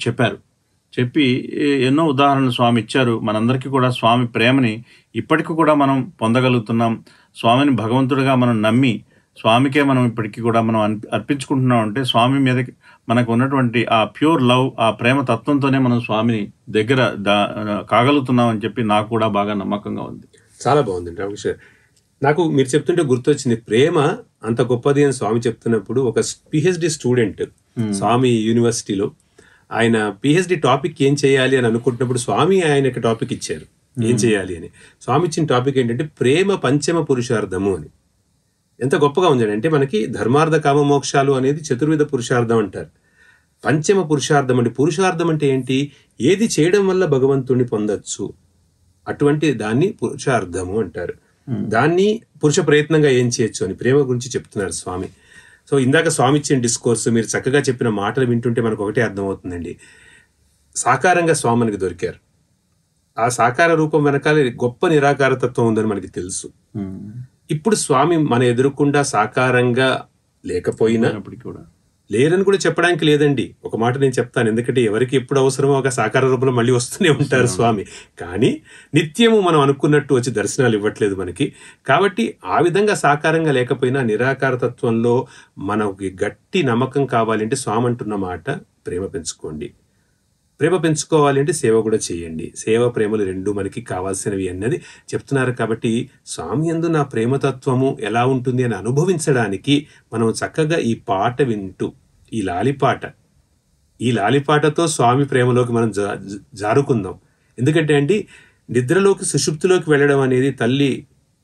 చెప్పారు. చెప్పి ఎన్నో ఉదాహరణలు స్వామి ఇచ్చారు. మనందరికీ కూడా స్వామి ప్రేమని ఇప్పటికీ కూడా మనం పొందగలుగుతున్నాం. స్వామిని భగవంతుడిగా మనం నమ్మి స్వామికే మనం ఇప్పటికీ కూడా మనం అర్పించుకుంటున్నాం అంటే స్వామి మీద మనకు ఉన్నటువంటి ఆ ప్యూర్ లవ్, ఆ ప్రేమ తత్వంతోనే మనం స్వామిని దగ్గర కాగలుగుతున్నాం అని చెప్పి నాకు కూడా బాగా నమ్మకంగా ఉంది. చాలా బాగుంది రామకృష్ణ. నాకు మీరు చెప్తుంటే గుర్తొచ్చింది, ప్రేమ అంత గొప్పది అని స్వామి చెప్తున్నప్పుడు ఒక పిహెచ్డి స్టూడెంట్ స్వామి యూనివర్సిటీలో ఆయన పిహెచ్డి టాపిక్ ఏం చేయాలి అని అనుకుంటున్నప్పుడు స్వామి ఆయనకి టాపిక్ ఇచ్చారు ఏం చేయాలి అని. స్వామి ఇచ్చిన టాపిక్ ఏంటంటే ప్రేమ పంచమ పురుషార్థము అని. ఎంత గొప్పగా ఉంది అంటే మనకి ధర్మార్థ కామ మోక్షాలు అనేది చతుర్విధ పురుషార్థం అంటారు. పంచమ పురుషార్థం అంటే, పురుషార్థం అంటే ఏంటి? ఏది చేయడం వల్ల భగవంతుణ్ణి పొందొచ్చు అటువంటి దాన్ని పురుషార్థము అంటారు. దాన్ని పురుష ప్రయత్నంగా ఏం చేయొచ్చు అని ప్రేమ గురించి చెప్తున్నారు స్వామి. సో ఇందాక స్వామి ఇచ్చిన డిస్కోర్స్ మీరు చక్కగా చెప్పిన మాటలు వింటుంటే మనకు ఒకటే అర్థమవుతుందండి, సాకారంగా స్వామి మనకి దొరికారు. ఆ సాకార రూపం వెనకాల గొప్ప నిరాకార తత్వం ఉందని మనకి తెలుసు. ఇప్పుడు స్వామి మన ఎదురుకుండా సాకారంగా లేకపోయినా కూడా లేరని కూడా చెప్పడానికి లేదండి. ఒక మాట నేను చెప్తాను, ఎందుకంటే ఎవరికి ఎప్పుడు అవసరమో ఒక సాకార రూపంలో మళ్ళీ వస్తూనే ఉంటారు స్వామి. కానీ నిత్యము మనం అనుకున్నట్టు వచ్చి దర్శనాలు ఇవ్వట్లేదు మనకి. కాబట్టి ఆ విధంగా సాకారంగా లేకపోయినా నిరాకార తత్వంలో మనకి గట్టి నమ్మకం కావాలంటే స్వామి అంటున్న మాట ప్రేమ పెంచుకోండి. ప్రేమ పెంచుకోవాలి అంటే సేవ కూడా చేయండి. సేవ ప్రేమలు రెండు మనకి కావాల్సినవి అన్నది చెప్తున్నారు. కాబట్టి స్వామి యందు నా ప్రేమతత్వము ఎలా ఉంటుంది అని అనుభవించడానికి మనం చక్కగా ఈ పాట వింటూ, ఈ లాలిపాటతో స్వామి ప్రేమలోకి మనం జారుకుందాం. ఎందుకంటే అండి, నిద్రలోకి సుషుప్తిలోకి వెళ్ళడం అనేది తల్లి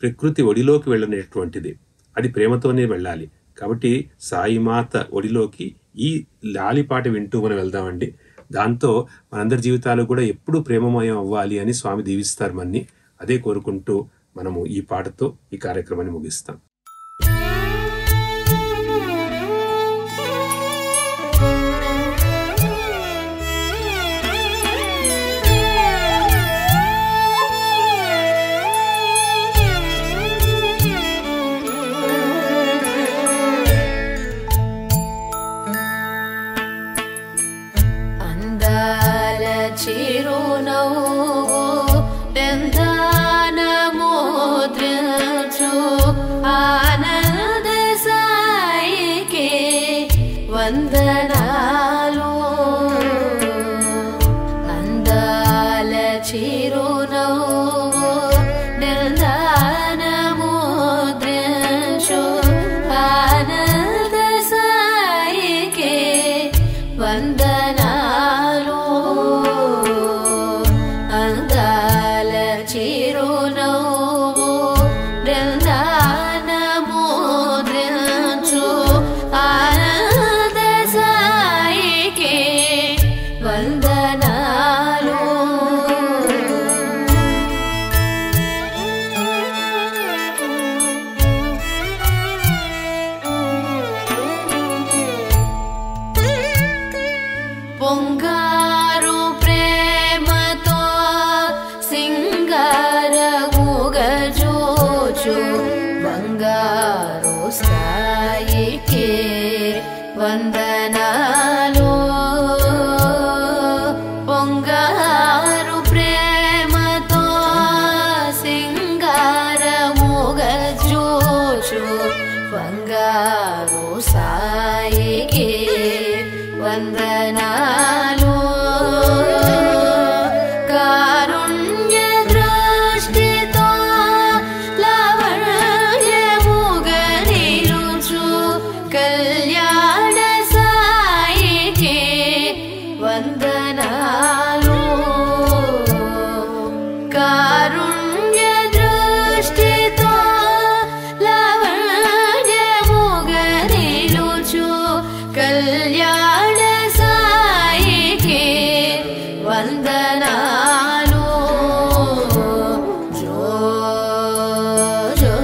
ప్రకృతి ఒడిలోకి వెళ్ళనేటువంటిది. అది ప్రేమతోనే వెళ్ళాలి. కాబట్టి సాయిమాత ఒడిలోకి ఈ లాలిపాట వింటూ మనం వెళ్దామండి. దాంతో మనందరి జీవితాలు కూడా ఎప్పుడూ ప్రేమమయం అవ్వాలి అని స్వామి దీవిస్తారు మన్ని. అదే కోరుకుంటూ మనము ఈ పాటతో ఈ కార్యక్రమాన్ని ముగిస్తాం. వందనాలు అందాల చిరునవ్వు నిర్దానము దృశు ఆనంద సాయికే వందనాలు అందాల చిరునవ్వు నిర్దానము దృశు వందనాలు. పొంగారు ప్రేమతో సింగారముగజూచు బంగారు సాయికే వందనాలు. పొంగారు ప్రేమతో సింగారముగజూచు బంగారు సాయికే వందనాలు. కారుణ్య దృష్టితో లావణ్యముగనిరుచు కళ్యాణ సాయికే వందనాలు. కారుణ్య దృష్టితో లావణ్యముగనిరుచు కళ్యాణ సాయికే వందనాలు. జో జో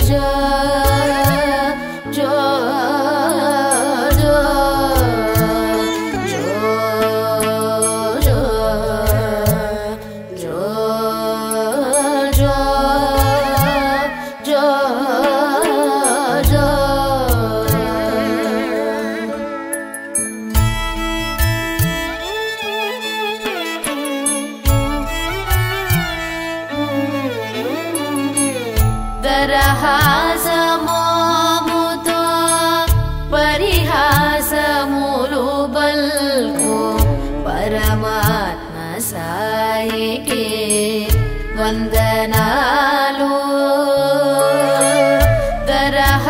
జో జో జో జో జో జో జో జో జో. దరహాసమోముతో పరిహాసములు బల్కు పరమాత్మ సాయికే వందనాలు దరహాసమోముతో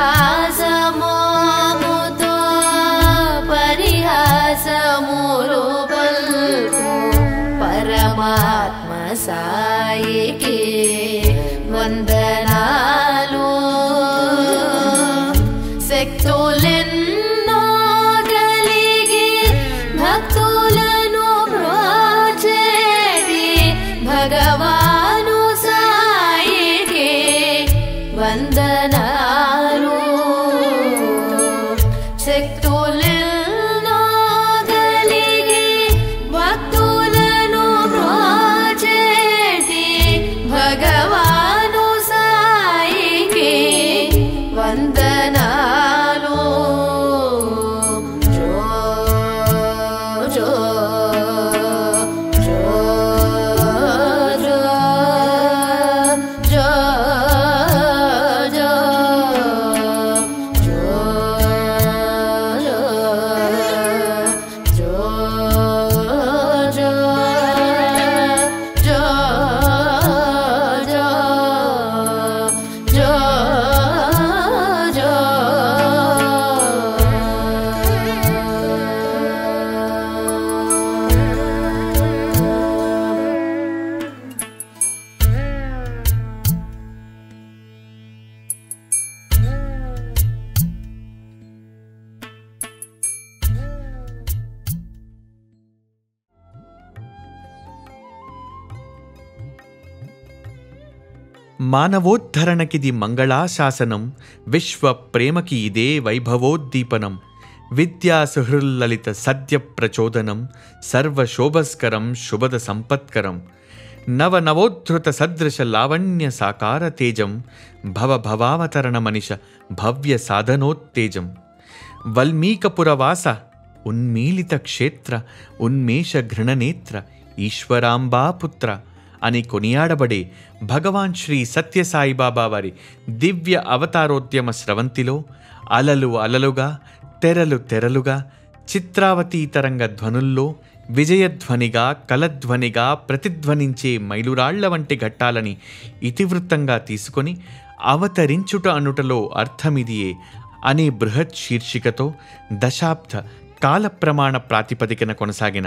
పరిహాసములు పల్కు పరమాత్మ సాయికి వందనాలు శక్తులెన్నో కలిగి భక్తులను బ్రోచేటి భగవాను సాయికి వందనాలు శక్తులెన్నో కలిగి భక్తులను బ్రోచేటి భగవాను సాయికి వందనాలు జో జో జో జో జో జో జో జో జో జో మానవోద్ధరణకిది మంగళాశాసనం, విశ్వ ప్రేమకి ఇదే వైభవోద్దీపనం. విద్యా సుహృల్లలిత సద్య ప్రచోదనం, సర్వశోభస్కరం శుభద సంపత్కరం. నవనవోద్ధృత సదృశ లావణ్య సాకార తేజం, భవ భవావతరణ మనిష భవ్య సాధనోత్తేజం. వల్మీకపురవాస ఉన్మీలిత క్షేత్ర ఉన్మేష ఘృణనేత్ర ఈశ్వరాంబాపుత్ర అని కొనియాడబడే భగవాన్ శ్రీ సత్యసాయిబాబా వారి దివ్య అవతారోద్యమ స్రవంతిలో అలలు అలలుగా, తెరలు తెరలుగా, చిత్రావతీతరంగ ధ్వనుల్లో విజయధ్వనిగా, కలధ్వనిగా ప్రతిధ్వనించే మైలురాళ్ల వంటి ఘట్టాలని ఇతివృత్తంగా తీసుకొని అవతరించుట అనుటలో అర్థమిదియే అనే బృహత్ శీర్షికతో దశాబ్ద కాలప్రమాణ ప్రాతిపదికన కొనసాగిన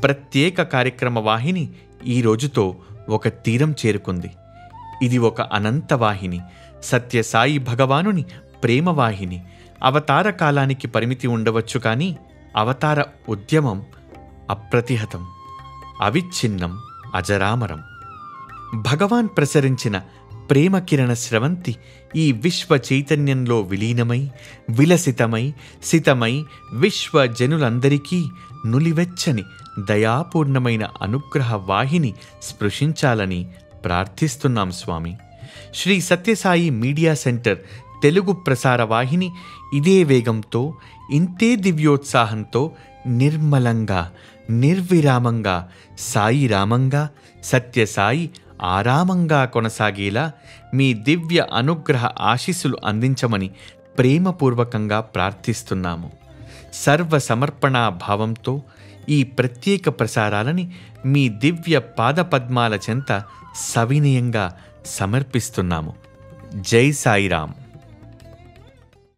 ప్రత్యేక కార్యక్రమ వాహిని ఈ రోజుతో ఒక తీరం చేరుకుంది. ఇది ఒక అనంత వాహిని, సత్యసాయి భగవానుని ప్రేమవాహిని. అవతార కాలానికి పరిమితి ఉండవచ్చు, కానీ అవతార ఉద్యమం అప్రతిహతం, అవిచ్ఛిన్నం, అజరామరం. భగవాన్ ప్రసరించిన ప్రేమ కిరణ స్రవంతి ఈ విశ్వ చైతన్యంలో విలీనమై విలసితమై సితమై విశ్వ జనులందరికీ నులివెచ్చని దయాపూర్ణమైన అనుగ్రహ వాహిని స్పృశించాలని ప్రార్థిస్తున్నాం స్వామి. శ్రీ సత్యసాయి మీడియా సెంటర్ తెలుగు ప్రసార వాహిని ఇదే వేగంతో, ఇంతే దివ్యోత్సాహంతో నిర్మలంగా, నిర్విరామంగా, సాయి రామంగా, సత్యసాయి ఆరామంగా కొనసాగేలా మీ దివ్య అనుగ్రహ ఆశీస్సులు అందించమని ప్రేమపూర్వకంగా ప్రార్థిస్తున్నాము. సర్వ సమర్పణా భావంతో ఈ ప్రత్యేక ప్రసారాలని మీ దివ్య పాదపద్మాల చెంత సవినయంగా సమర్పిస్తున్నాము. జై సాయిరాం.